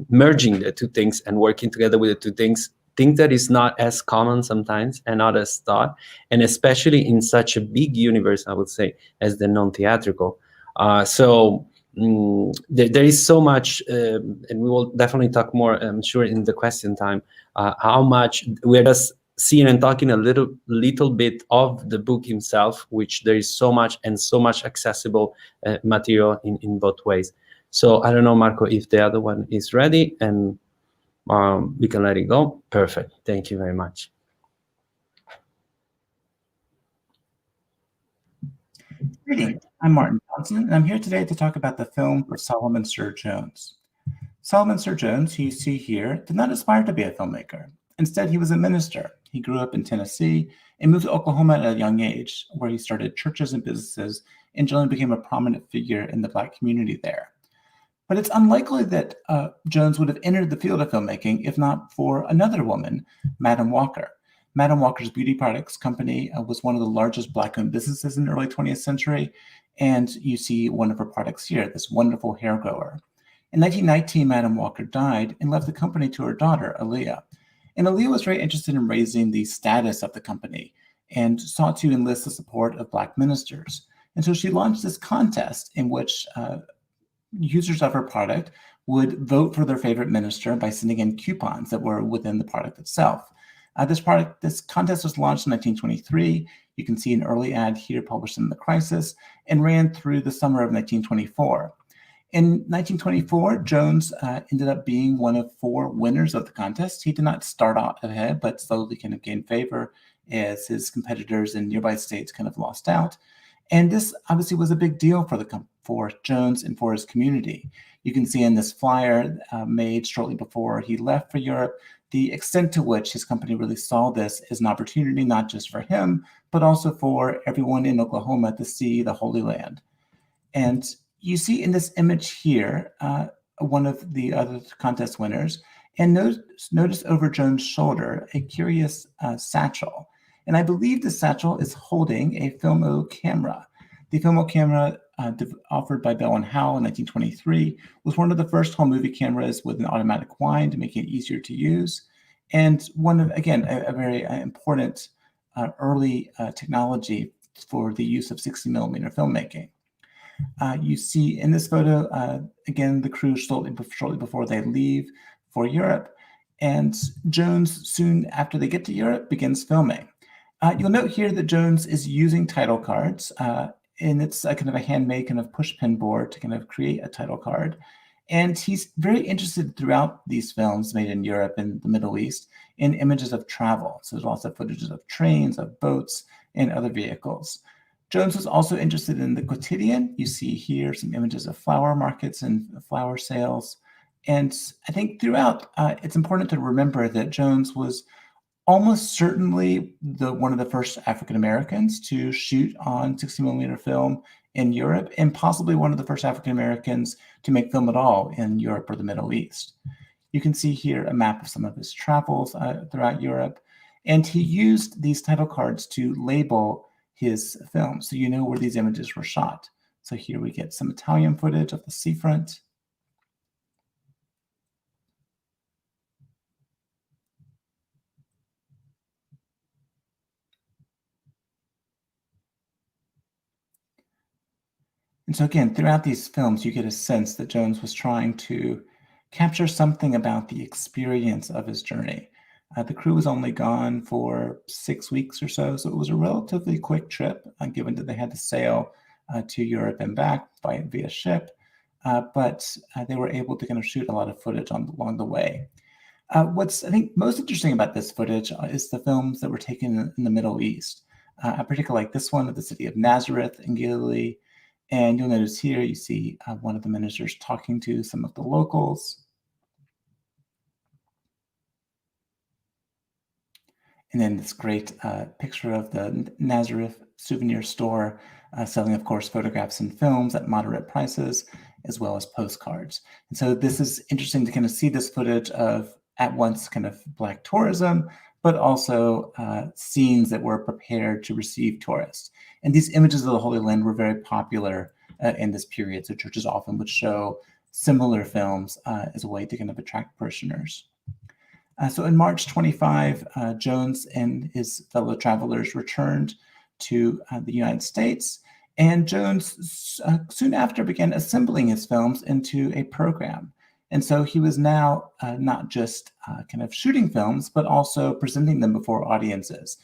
merging the two things and working together with the two things that is not as common sometimes and not as thought, and especially in such a big universe, I would say, as the non-theatrical. There is so much, and we will definitely talk more, I'm sure, in the question time, how much we're just seeing and talking a little bit of the book himself, which there is so much and so much accessible material in both ways. So I don't know, Marco, if the other one is ready, and we can let it go. Perfect. Thank you very much. Greetings, I'm Martin Johnson, and I'm here today to talk about the film for Solomon Sir Jones. Solomon Sir Jones, who you see here, did not aspire to be a filmmaker. Instead, he was a minister. He grew up in Tennessee and moved to Oklahoma at a young age, where he started churches and businesses and generally became a prominent figure in the Black community there. But it's unlikely that Jones would have entered the field of filmmaking if not for another woman, Madam Walker. Madam Walker's Beauty Products Company was one of the largest Black-owned businesses in the early 20th century, and you see one of her products here, this wonderful hair grower. In 1919, Madam Walker died and left the company to her daughter, Aaliyah. And Aaliyah was very interested in raising the status of the company and sought to enlist the support of Black ministers. And so she launched this contest in which users of her product would vote for their favorite minister by sending in coupons that were within the product itself. This contest was launched in 1923. You can see an early ad here published in The Crisis and ran through the summer of 1924. In 1924, Jones ended up being one of 4 winners of the contest. He did not start out ahead, but slowly kind of gained favor as his competitors in nearby states kind of lost out. And this obviously was a big deal for Jones and for his community. You can see in this flyer made shortly before he left for Europe, the extent to which his company really saw this as an opportunity, not just for him, but also for everyone in Oklahoma to see the Holy Land. And you see in this image here, one of the other contest winners, and notice over Jones' shoulder, a curious satchel. And I believe the satchel is holding a Filmo camera. The Filmo camera offered by Bell & Howell in 1923 was one of the first home movie cameras with an automatic wind, making it easier to use. And one of, again, a very important early technology for the use of 60mm filmmaking. You see in this photo, again, the crew shortly before they leave for Europe. And Jones, soon after they get to Europe, begins filming. You'll note here that Jones is using title cards, and it's a kind of a handmade kind of pushpin board to kind of create a title card. And he's very interested throughout these films made in Europe and the Middle East in images of travel. So there's lots of footages of trains, of boats, and other vehicles. Jones was also interested in the quotidian. You see here some images of flower markets and flower sales. And I think throughout, it's important to remember that Jones was almost certainly one of the first African Americans to shoot on 60mm film in Europe, and possibly one of the first African Americans to make film at all in Europe or the Middle East. You can see here a map of some of his travels throughout Europe, and he used these title cards to label his films, so you know where these images were shot. So here we get some Italian footage of the seafront. And so again, throughout these films, you get a sense that Jones was trying to capture something about the experience of his journey. The crew was only gone for 6 weeks or so it was a relatively quick trip, given that they had to sail to Europe and back via ship, but they were able to kind of shoot a lot of footage along the way. What's, I think, most interesting about this footage is the films that were taken in the Middle East. I particularly like this one of the city of Nazareth in Galilee. And you'll notice here, you see one of the ministers talking to some of the locals. And then this great picture of the Nazareth souvenir store selling, of course, photographs and films at moderate prices, as well as postcards. And so this is interesting to kind of see this footage of at once kind of Black tourism, but also scenes that were prepared to receive tourists. And these images of the Holy Land were very popular in this period. So churches often would show similar films as a way to kind of attract parishioners. So in March 25, Jones and his fellow travelers returned to the United States. And Jones soon after began assembling his films into a program. And so he was now not just kind of shooting films, but also presenting them before audiences.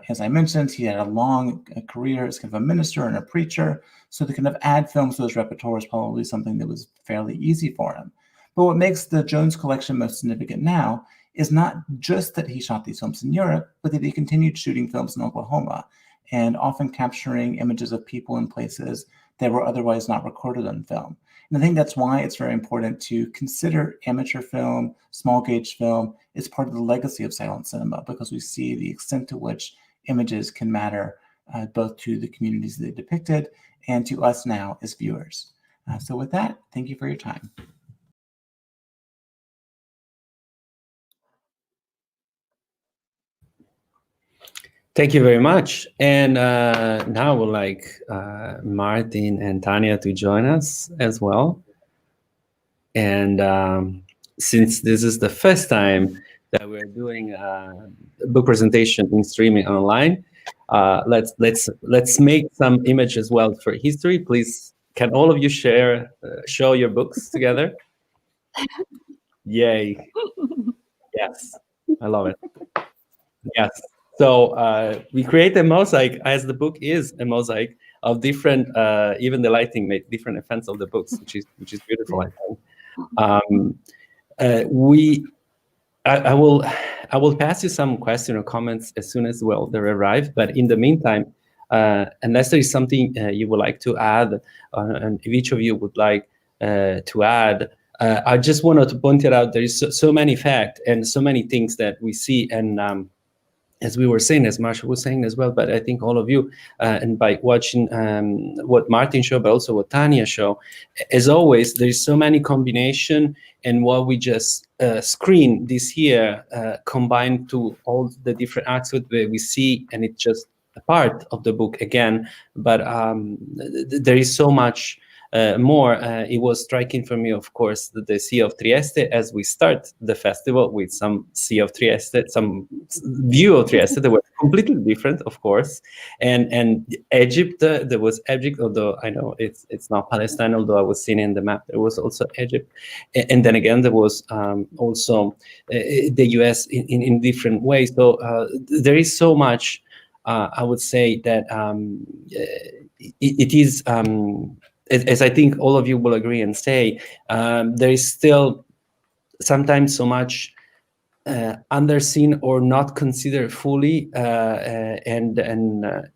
As I mentioned, he had a long career as kind of a minister and a preacher. So to kind of add films to his repertoire is probably something that was fairly easy for him. But what makes the Jones collection most significant now is not just that he shot these films in Europe, but that he continued shooting films in Oklahoma. and often capturing images of people and places that were otherwise not recorded on film. And I think that's why it's very important to consider amateur film, small gauge film, as part of the legacy of silent cinema, because we see the extent to which images can matter both to the communities they depicted and to us now as viewers. So with that, thank you for your time. Thank you very much. And now I would like Martin and Tanya to join us as well. And since this is the first time that we're doing a book presentation in streaming online, let's make some image as well for history. Please, can all of you show your books together? Yay! Yes, I love it. Yes. So we create a mosaic, as the book is a mosaic of different, even the lighting made different effects of the books, which is beautiful, I think. I will pass you some questions or comments as soon as they arrive. But in the meantime, unless there is something you would like to add, and if each of you would like to add, I just wanted to point it out. There is so many facts and so many things that we see, and as we were saying, as Marsha was saying as well, but I think all of you, and by watching what Martin showed, but also what Tanya showed, as always, there is so many combination, and what we just screen this year combined to all the different acts that we see, and it's just a part of the book again, but there is so much more. It was striking for me, of course, the Sea of Trieste as we start the festival with some Sea of Trieste, some view of Trieste that were completely different, of course, and Egypt. There was Egypt, although I know it's not Palestine. Although I was seeing in the map, there was also Egypt, and then again there was also the U.S. in different ways. So there is so much. I would say that it is. As I think all of you will agree and say, there is still sometimes so much underseen or not considered fully, and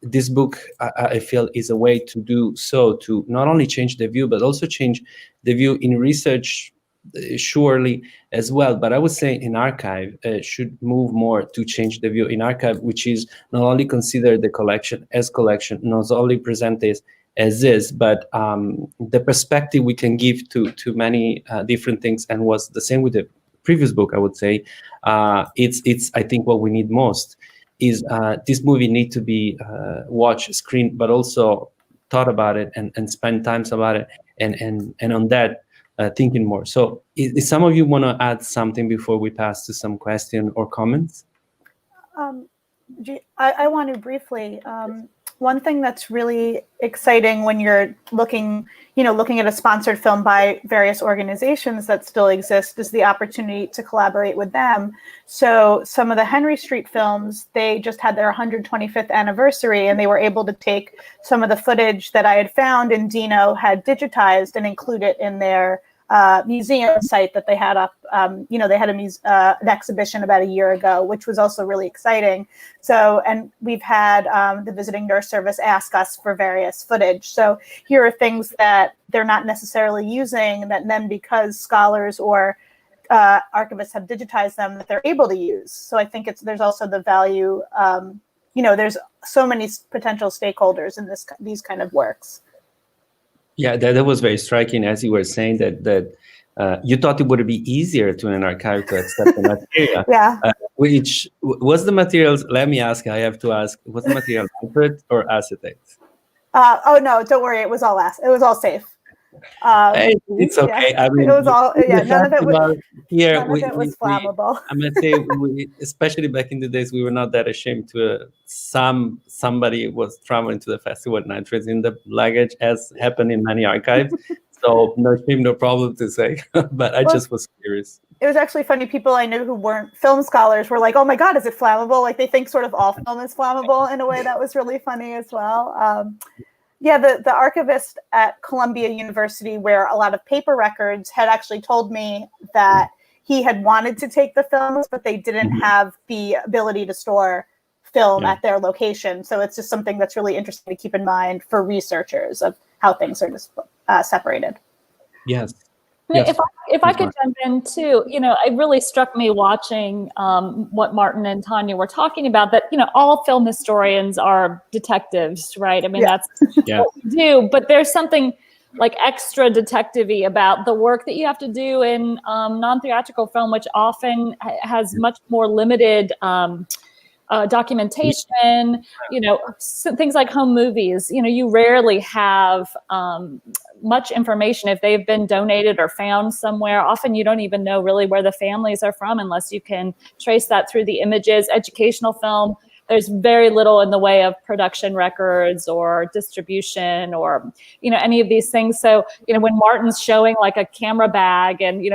this book, I feel, is a way to do so, to not only change the view, but also change the view in research, surely as well. But I would say in archive should move more to change the view in archive, which is not only consider the collection as collection, not only present this as is, but the perspective we can give to many different things, and was the same with the previous book. I would say it's I think what we need most is this movie need to be watched, screened, but also thought about it and spend times about it, and on that thinking more. So if some of you want to add something before we pass to some question or comments? I want to briefly. One thing that's really exciting when you're looking at a sponsored film by various organizations that still exist is the opportunity to collaborate with them. So some of the Henry Street films, they just had their 125th anniversary, and they were able to take some of the footage that I had found and Dino had digitized and include it in their museum site that they had up. They had an exhibition about a year ago, which was also really exciting. So, and we've had the visiting nurse service ask us for various footage. So here are things that they're not necessarily using, that then because scholars or archivists have digitized them, that they're able to use. So I think there's also the value. There's so many potential stakeholders in these kind of works. Yeah, that was very striking, as you were saying that you thought it would be easier to an archive to accept the material. Yeah. Which was the materials? Let me ask. I have to ask. Was the material accurate or acetate? Oh no, don't worry. It was all safe. It's okay. Yeah. I mean, it was all. Yeah, none of it was flammable. I must say, especially back in the days, we were not that ashamed to. Somebody was traveling to the festival at nitrates in the luggage, as happened in many archives. So no shame, no problem to say. But I just was curious. It was actually funny. People I knew who weren't film scholars were like, "Oh my God, is it flammable?" Like they think sort of all film is flammable in a way. That was really funny as well. Yeah, the archivist at Columbia University, where a lot of paper records, had actually told me that he had wanted to take the films, but they didn't have the ability to store film at their location. So it's just something that's really interesting to keep in mind for researchers of how things are just separated. Yes. If I could jump in too, it really struck me watching what Martin and Tanya were talking about, that, all film historians are detectives, right? I mean, that's what we do, but there's something like extra detective-y about the work that you have to do in non-theatrical film, which often has much more limited documentation, things like home movies, you rarely have much information if they've been donated or found somewhere. Often you don't even know really where the families are from unless you can trace that through the images. Educational film, there's very little in the way of production records or distribution or, any of these things. So, when Martin's showing like a camera bag and,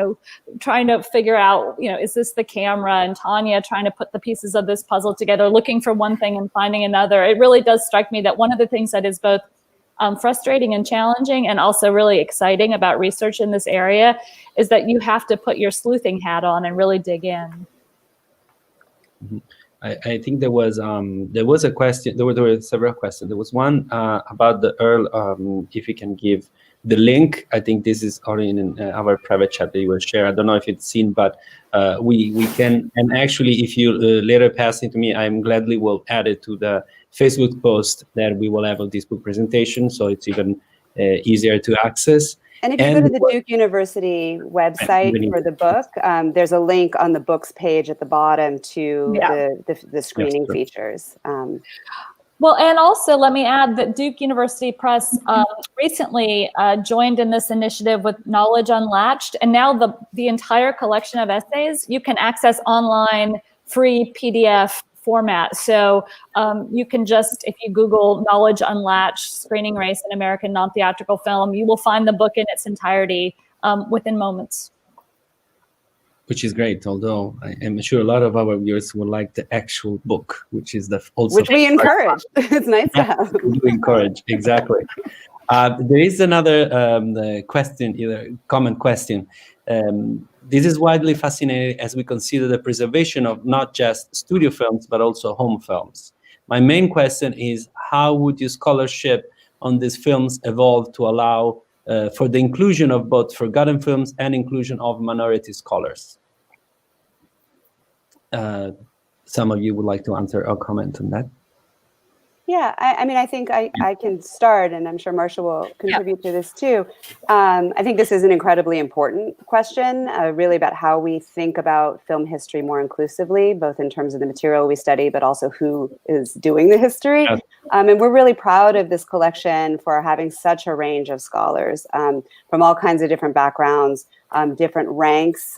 trying to figure out, is this the camera, and Tanya trying to put the pieces of this puzzle together, looking for one thing and finding another, it really does strike me that one of the things that is both frustrating and challenging and also really exciting about research in this area is that you have to put your sleuthing hat on and really dig in. Mm-hmm. I think there was a question. There were several questions. There was one about the Earl. If you can give the link, I think this is already in our private chat that you will share. I don't know if it's seen, but we can. And actually, if you later pass it to me, I'm gladly will add it to the Facebook post that we will have of this book presentation, so it's even easier to access. And if you go to the Duke University website for the book, there's a link on the books page at the bottom to the screening features. Well, and also let me add that Duke University Press recently joined in this initiative with Knowledge Unlatched, and now the entire collection of essays you can access online, free PDF format. So you can just, if you Google Knowledge Unlatched, Screening Race in American Non-Theatrical Film, you will find the book in its entirety within moments. Which is great, although I am sure a lot of our viewers would like the actual book, which is which we encourage. It's nice to have. We do encourage, exactly. There is another question, either comment question. This is widely fascinating as we consider the preservation of not just studio films, but also home films. My main question is, how would your scholarship on these films evolve to allow for the inclusion of both forgotten films and inclusion of minority scholars? Some of you would like to answer or comment on that? Yeah, I mean, I think I can start, and I'm sure Marsha will contribute to this too. I think this is an incredibly important question, really about how we think about film history more inclusively, both in terms of the material we study, but also who is doing the history. And we're really proud of this collection for having such a range of scholars from all kinds of different backgrounds, different ranks,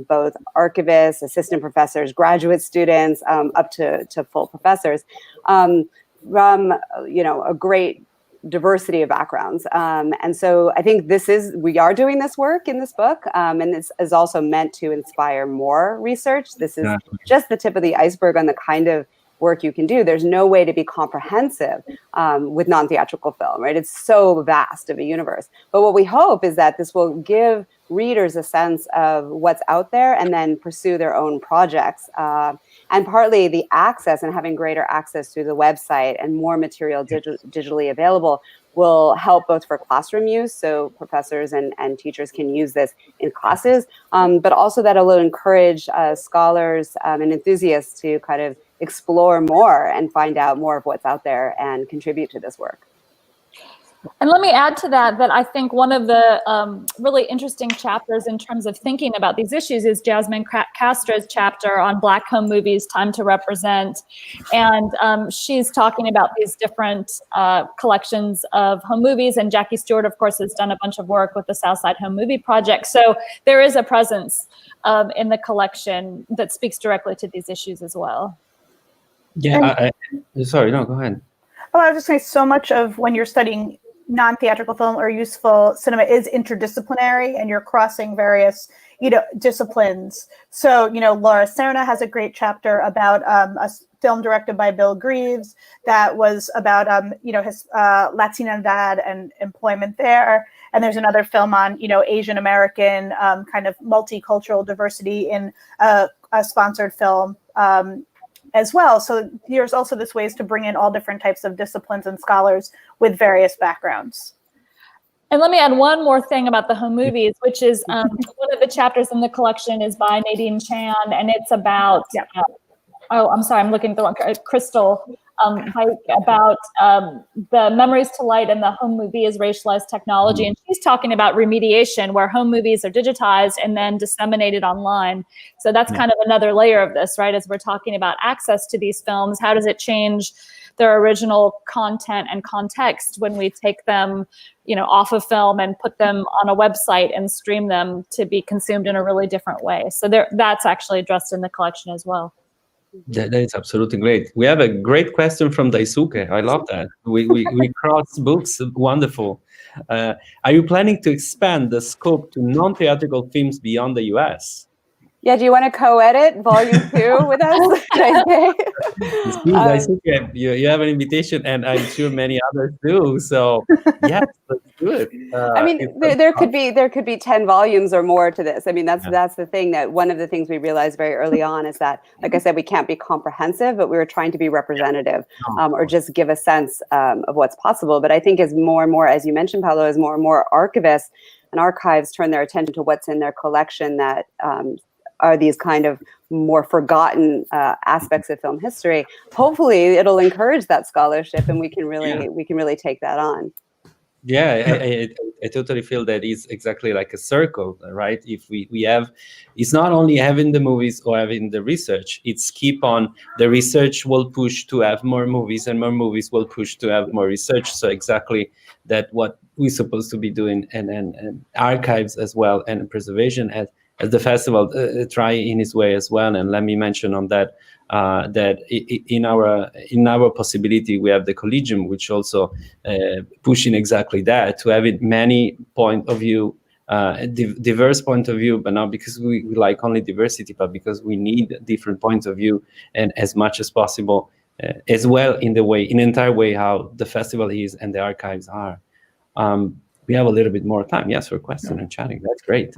both archivists, assistant professors, graduate students, up to full professors. From a great diversity of backgrounds. And so I think we are doing this work in this book, and this is also meant to inspire more research. This is just the tip of the iceberg on the kind of work you can do. There's no way to be comprehensive with non-theatrical film, right? It's so vast of a universe. But what we hope is that this will give readers a sense of what's out there and then pursue their own projects. And partly the access and having greater access through the website and more material digitally available will help both for classroom use, so professors and teachers can use this in classes, but also that it will encourage scholars and enthusiasts to kind of explore more and find out more of what's out there and contribute to this work. And let me add to that I think one of the really interesting chapters in terms of thinking about these issues is Jasmine Castro's chapter on Black home movies, Time to Represent. And she's talking about these different collections of home movies. And Jackie Stewart, of course, has done a bunch of work with the Southside Home Movie Project. So there is a presence in the collection that speaks directly to these issues as well. Yeah, sorry, no, go ahead. Oh, I was just saying, so much of when you're studying non-theatrical film or useful cinema is interdisciplinary, and you're crossing various, disciplines. So, Laura Serna has a great chapter about a film directed by Bill Greaves that was about, his Latina dad and employment there. And there's another film on, Asian American kind of multicultural diversity in a sponsored film as well. So there's also this ways to bring in all different types of disciplines and scholars with various backgrounds. And let me add one more thing about the home movies, which is one of the chapters in the collection is by Nadine Chan, and it's about, I'm sorry, I'm looking at the wrong, Crystal, about the Memories to Light and the home movie as racialized technology. And she's talking about remediation, where home movies are digitized and then disseminated online. So that's kind of another layer of this, right? As we're talking about access to these films, how does it change their original content and context when we take them, off of film and put them on a website and stream them to be consumed in a really different way. So that's actually addressed in the collection as well. That is absolutely great. We have a great question from Daisuke. I love that. We cross books. Wonderful. Are you planning to expand the scope to non-theatrical films beyond the US? Yeah, do you want to co-edit volume 2 with us? Daisuke, you have an invitation, and I'm sure many others do. So yes, let's do it. I mean, there could be 10 volumes or more to this. I mean, that's the thing, that one of the things we realized very early on is that, like I said, we can't be comprehensive, but we were trying to be representative, or just give a sense of what's possible. But I think as more and more, as you mentioned, Paolo, as more and more archivists and archives turn their attention to what's in their collection that are these kind of more forgotten aspects of film history, hopefully it'll encourage that scholarship, and we can really take that on. Yeah, I totally feel that it's exactly like a circle, right? If we have, it's not only having the movies or having the research, it's keep on, the research will push to have more movies, and more movies will push to have more research. So exactly that what we're supposed to be doing, and archives as well, and preservation as the festival try in its way as well. And let me mention on that, that in our possibility, we have the Collegium, which also pushing exactly that, to have it many point of view, diverse point of view, but not because we like only diversity, but because we need different points of view, and as much as possible, as well in the entire way how the festival is and the archives are. We have a little bit more time, yes, for question and chatting. That's great.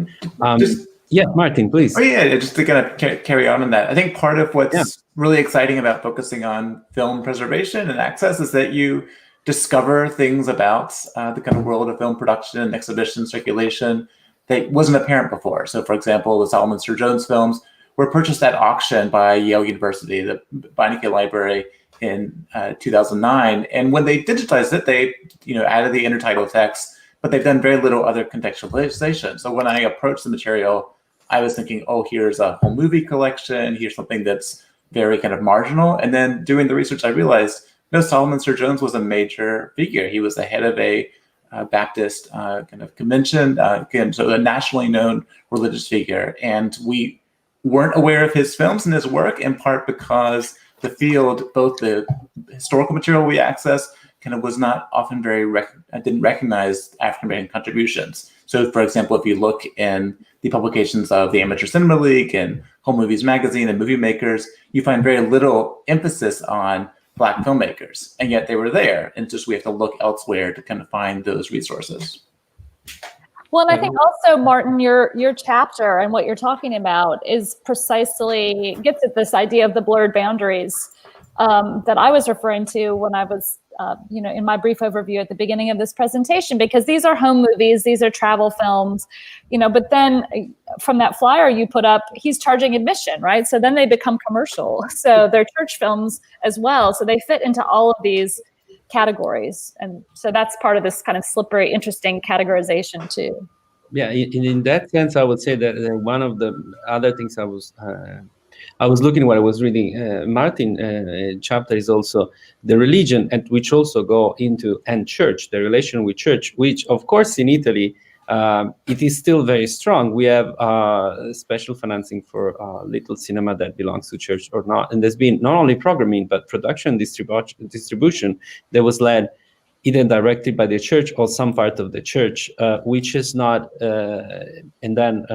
Yeah, Martin, please. Oh yeah, just to kind of carry on that. I think part of what's really exciting about focusing on film preservation and access is that you discover things about the kind of world of film production and exhibition circulation that wasn't apparent before. So for example, the Solomon Sir-Jones films were purchased at auction by Yale University, the Beinecke Library, in 2009. And when they digitized it, they added the intertitle text, but they've done very little other contextualization. So when I approached the material, I was thinking, oh, here's a whole movie collection. Here's something that's very kind of marginal. And then doing the research, I realized, Solomon Sir-Jones was a major figure. He was the head of a Baptist kind of convention, so a nationally known religious figure. And we weren't aware of his films and his work, in part because the field, both the historical material we access, kind of was not often didn't recognize African-American contributions. So for example, if you look in the publications of the Amateur Cinema League and Home Movies Magazine and Movie Makers, you find very little emphasis on Black filmmakers, and yet they were there. And just we have to look elsewhere to kind of find those resources. Well, and I think also, Martin, your chapter and what you're talking about is precisely gets at this idea of the blurred boundaries that I was referring to when I was, in my brief overview at the beginning of this presentation, because these are home movies, these are travel films, but then from that flyer you put up, he's charging admission, right? So then they become commercial. So they're church films as well. So they fit into all of these categories. And so that's part of this kind of slippery, interesting categorization too. Yeah, in that sense, I would say that one of the other things I was looking when I was reading Martin chapter is also the religion, and which also go into and church, the relation with church, which of course in Italy it is still very strong. We have special financing for little cinema that belongs to church or not, and there's been not only programming but production distribution that was led either directly by the church or some part of the church, which is not, and then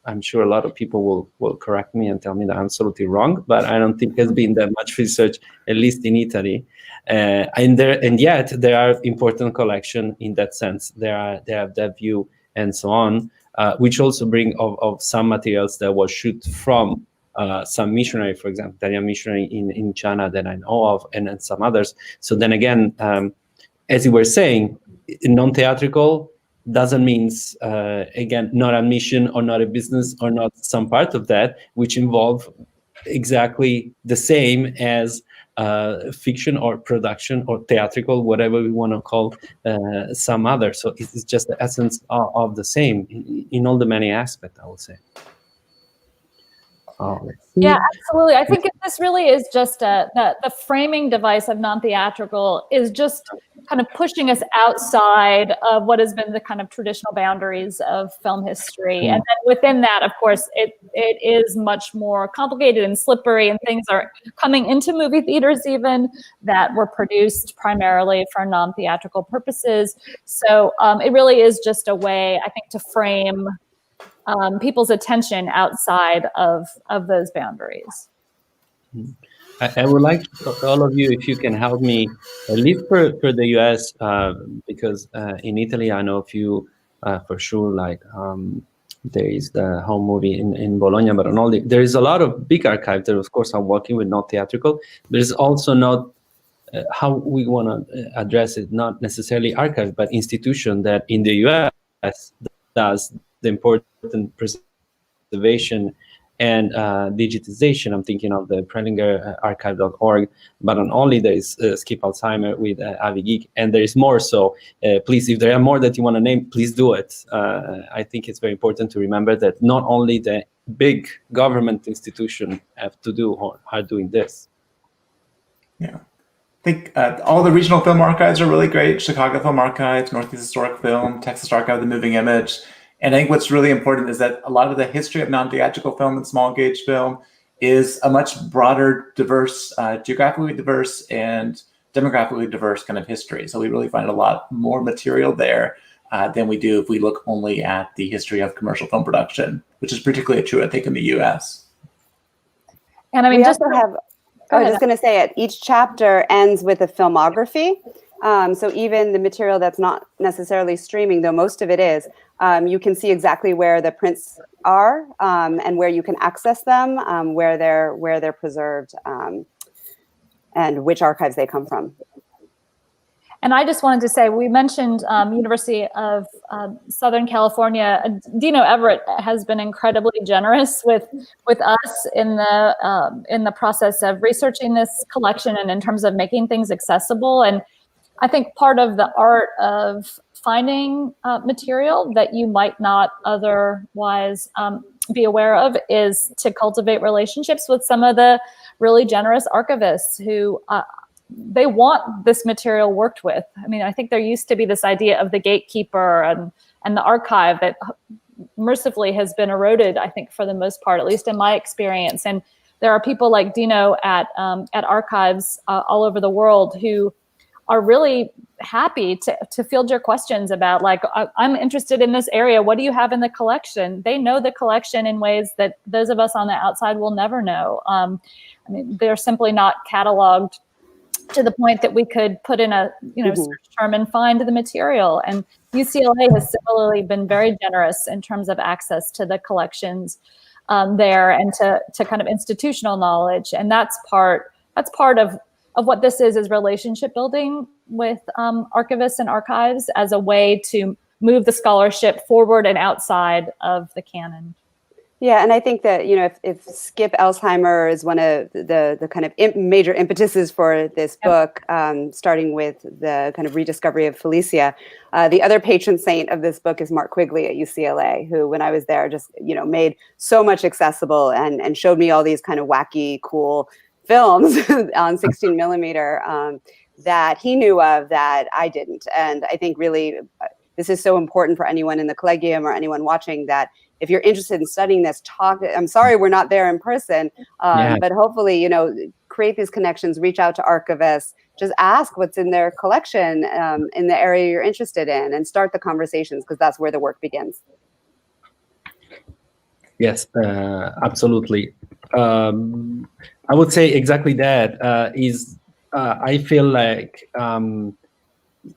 I'm sure a lot of people will correct me and tell me that I'm absolutely wrong, but I don't think there's been that much research, at least in Italy. And yet there are important collection in that sense. They have that view and so on, which also bring of some materials that was shoot from some missionary, for example, Italian missionary in China that I know of, and then some others. So then again, as you were saying, non-theatrical doesn't mean, again, not a mission or not a business or not some part of that, which involve exactly the same as fiction or production or theatrical, whatever we want to call some other. So it's just the essence of the same in all the many aspects, I would say. Yeah, absolutely. I think this really is just the framing device of non-theatrical is just kind of pushing us outside of what has been the kind of traditional boundaries of film history. And then within that, of course, it is much more complicated and slippery, and things are coming into movie theaters even that were produced primarily for non-theatrical purposes. So it really is just a way, I think, to frame people's attention outside of those boundaries. I would like all of you, if you can help me leave for the US, because in Italy I know a few for sure, like there is the home movie in Bologna, but on all there is a lot of big archives that of course are working with not theatrical. There's also not how we want to address it, not necessarily archive, but institution that in the US does the important preservation and digitization. I'm thinking of the PrellingerArchive.org, but not only there is Skip Alzheimer with Avi Geek, and there is more. So please, if there are more that you want to name, please do it. I think it's very important to remember that not only the big government institution have to do or are doing this. Yeah. I think all the regional film archives are really great. Chicago Film Archives, Northeast Historic Film, Texas Archive of the Moving Image. And I think what's really important is that a lot of the history of non-theatrical film and small gauge film is a much broader, diverse, geographically diverse and demographically diverse kind of history. So we really find a lot more material there than we do if we look only at the history of commercial film production, which is particularly true, I think, in the US. And I mean, we just also have, I was just going to say it, each chapter ends with a filmography. So even the material that's not necessarily streaming, though most of it is, you can see exactly where the prints are and where you can access them, where they're preserved, and which archives they come from. And I just wanted to say, we mentioned University of Southern California. Dino Everett has been incredibly generous with us in the process of researching this collection and in terms of making things accessible. And I think part of the art of finding material that you might not otherwise be aware of is to cultivate relationships with some of the really generous archivists who they want this material worked with. I mean, I think there used to be this idea of the gatekeeper and the archive that mercifully has been eroded, I think, for the most part, at least in my experience. And there are people like Dino at archives all over the world who are really happy to field your questions about, like, I'm interested in this area. What do you have in the collection? They know the collection in ways that those of us on the outside will never know. I mean, they're simply not cataloged to the point that we could put in a search term and find the material. And UCLA has similarly been very generous in terms of access to the collections there and to kind of institutional knowledge. And that's part of what this is relationship building with archivists and archives as a way to move the scholarship forward and outside of the canon. Yeah, and I think that, if Skip Alzheimer is one of the kind of major impetuses for this book, starting with the kind of rediscovery of Felicia, the other patron saint of this book is Mark Quigley at UCLA, who, when I was there, just, made so much accessible and showed me all these kind of wacky, cool films on 16 millimeter that he knew of that I didn't. And I think really this is so important for anyone in the collegium or anyone watching, that if you're interested in studying this, I'm sorry we're not there in person, but hopefully, create these connections, reach out to archivists, just ask what's in their collection in the area you're interested in, and start the conversations, because that's where the work begins. Yes, absolutely. I would say exactly that. I feel like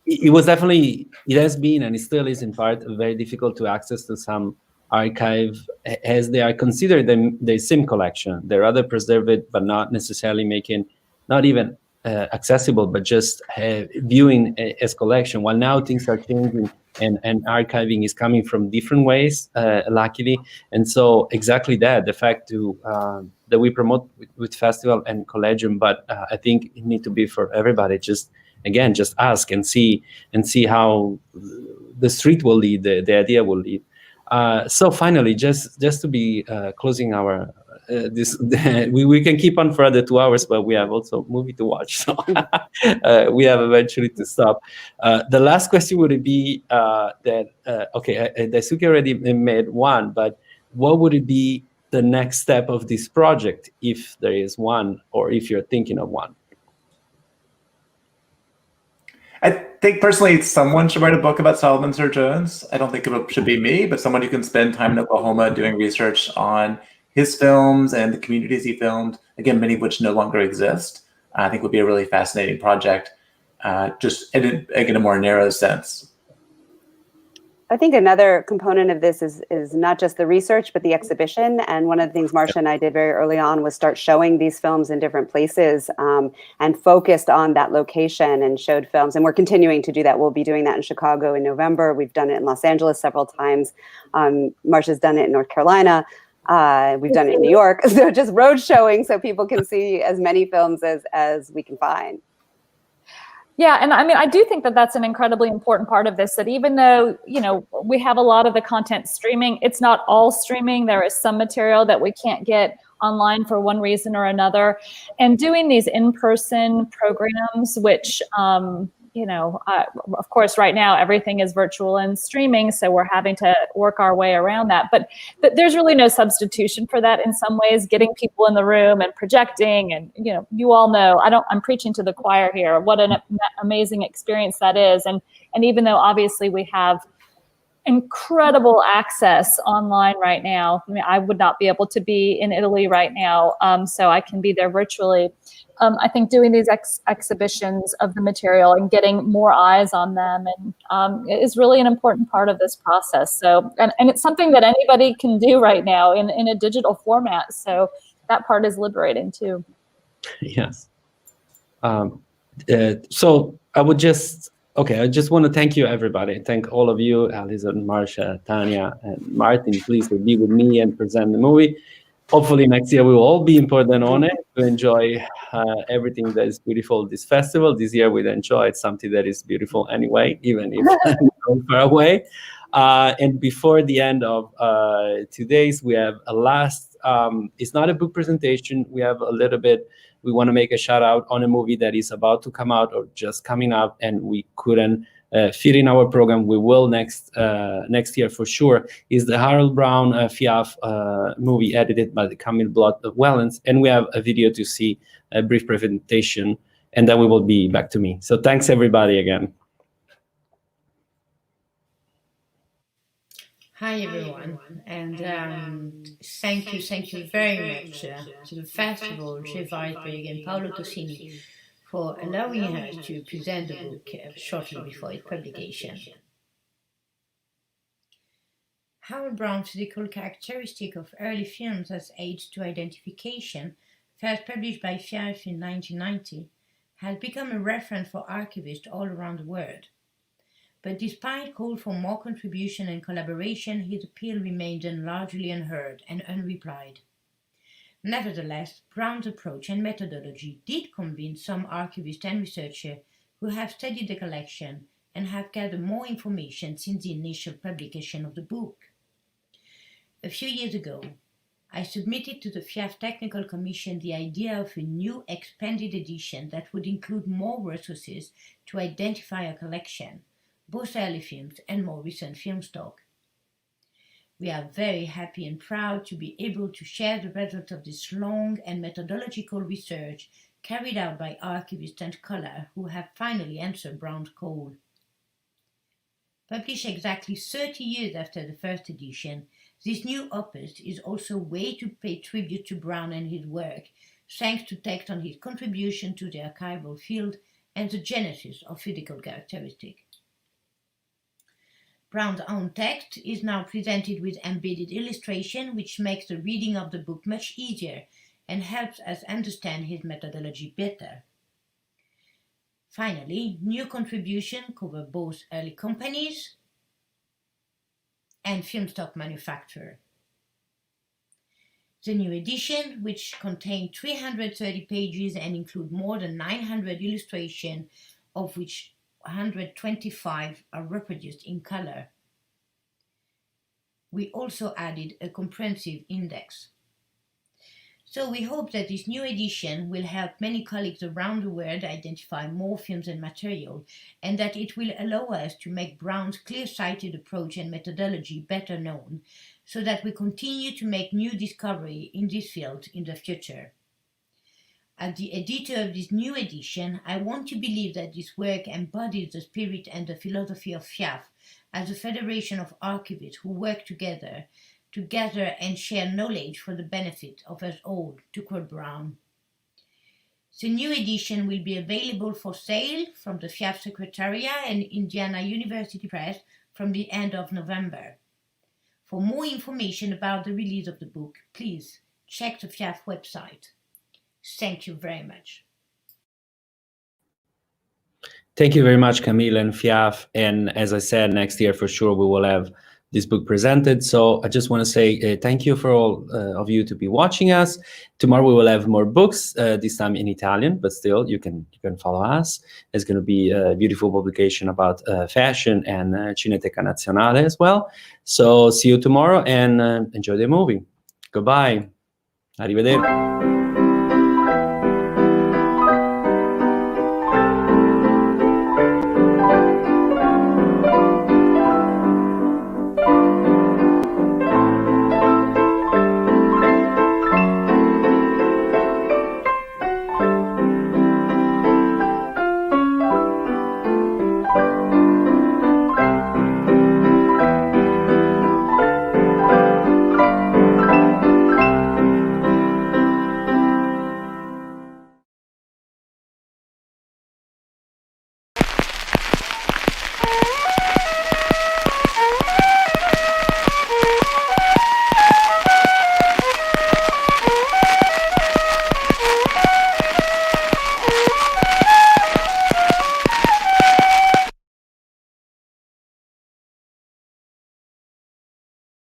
it was definitely, it has been, and it still is in part, very difficult to access to some archive as they are considered the SIM collection. They rather preserve it, but not necessarily making, not even accessible, but just viewing as collection. While now things are changing and archiving is coming from different ways, luckily. And so exactly that, the fact that we promote with festival and collegium, but I think it needs to be for everybody. Just ask and see how the street will lead, the idea will lead. So finally, just to be closing our this, we can keep on for other 2 hours, but we have also movie to watch, so we have eventually to stop. The last question would be Daisuke already made one, but what would it be the next step of this project, if there is one, or if you're thinking of one? I think personally someone should write a book about Solomon Sir Jones. I don't think it should be me, but someone who can spend time in Oklahoma doing research on his films and the communities he filmed, again, many of which no longer exist, I think would be a really fascinating project, just in a more narrow sense. I think another component of this is not just the research, but the exhibition. And one of the things Marsha and I did very early on was start showing these films in different places, and focused on that location and showed films. And we're continuing to do that. We'll be doing that in Chicago in November. We've done it in Los Angeles several times. Marsha's done it in North Carolina. We've done it in New York. So just road showing so people can see as many films as we can find. Yeah, and I mean, I do think that that's an incredibly important part of this, that even though, we have a lot of the content streaming, it's not all streaming. There is some material that we can't get online for one reason or another. And doing these in-person programs, which, of course, right now, everything is virtual and streaming, so we're having to work our way around that. But there's really no substitution for that in some ways, getting people in the room and projecting. And, you all know, I'm preaching to the choir here, what an amazing experience that is. And even though obviously we have incredible access online right now, I mean, I would not be able to be in Italy right now, so I can be there virtually. I think doing these exhibitions of the material and getting more eyes on them is really an important part of this process. So, and it's something that anybody can do right now in a digital format. So that part is liberating too. Yes. So I just want to thank you, everybody. Thank all of you, Allyson, Marsha, Tanya, and Martin. Please be with me and present the movie. Hopefully next year we will all be in Pordenone to enjoy everything that is beautiful this festival. This year we enjoyed something that is beautiful anyway, even if we're far away. And before the end of today's, we have a last, it's not a book presentation. We have a little bit, we want to make a shout out on a movie that is about to come out or just coming out, and we couldn't fit in our program. We will next year for sure. Is the Harold Brown Fiaf movie edited by the Camille Blot of Wellens, and we have a video to see, a brief presentation, and then we will be back to me. So thanks everybody again. Hi everyone, and thank you very much to the festival, Jeff Weisberg and Paolo Tossini, for allowing us to present the book shortly before its publication. Harold Brown's physical characteristic of early films as aids to identification, first published by Fiaf in 1990, has become a reference for archivists all around the world. But despite calls for more contribution and collaboration, his appeal remained largely unheard and unreplied. Nevertheless, Brown's approach and methodology did convince some archivists and researchers who have studied the collection and have gathered more information since the initial publication of the book. A few years ago, I submitted to the Fiaf Technical Commission the idea of a new expanded edition that would include more resources to identify a collection, both early films and more recent film stock. We are very happy and proud to be able to share the results of this long and methodological research carried out by archivists and scholars who have finally answered Brown's call. Published exactly 30 years after the first edition, this new opus is also a way to pay tribute to Brown and his work, thanks to text on his contribution to the archival field and the genesis of physical characteristics. Brown's own text is now presented with embedded illustration, which makes the reading of the book much easier and helps us understand his methodology better. Finally, new contributions cover both early companies and film stock manufacturer. The new edition, which contains 330 pages and includes more than 900 illustrations, of which 125 are reproduced in color. We also added a comprehensive index. So we hope that this new edition will help many colleagues around the world identify more films and material, and that it will allow us to make Brown's clear-sighted approach and methodology better known, so that we continue to make new discovery in this field in the future. As the editor of this new edition, I want to believe that this work embodies the spirit and the philosophy of FIAF as a federation of archivists who work together to gather and share knowledge for the benefit of us all, to quote Brown. The new edition will be available for sale from the FIAF Secretariat and Indiana University Press from the end of November. For more information about the release of the book, please check the FIAF website. Thank you very much. Thank you very much, Camille and FIAF. And as I said, next year for sure we will have this book presented. So I just want to say thank you for all of you to be watching us. Tomorrow we will have more books, this time in Italian, but still you can follow us. There's going to be a beautiful publication about fashion and Cineteca Nazionale as well. So see you tomorrow and enjoy the movie. Goodbye. Arrivederci.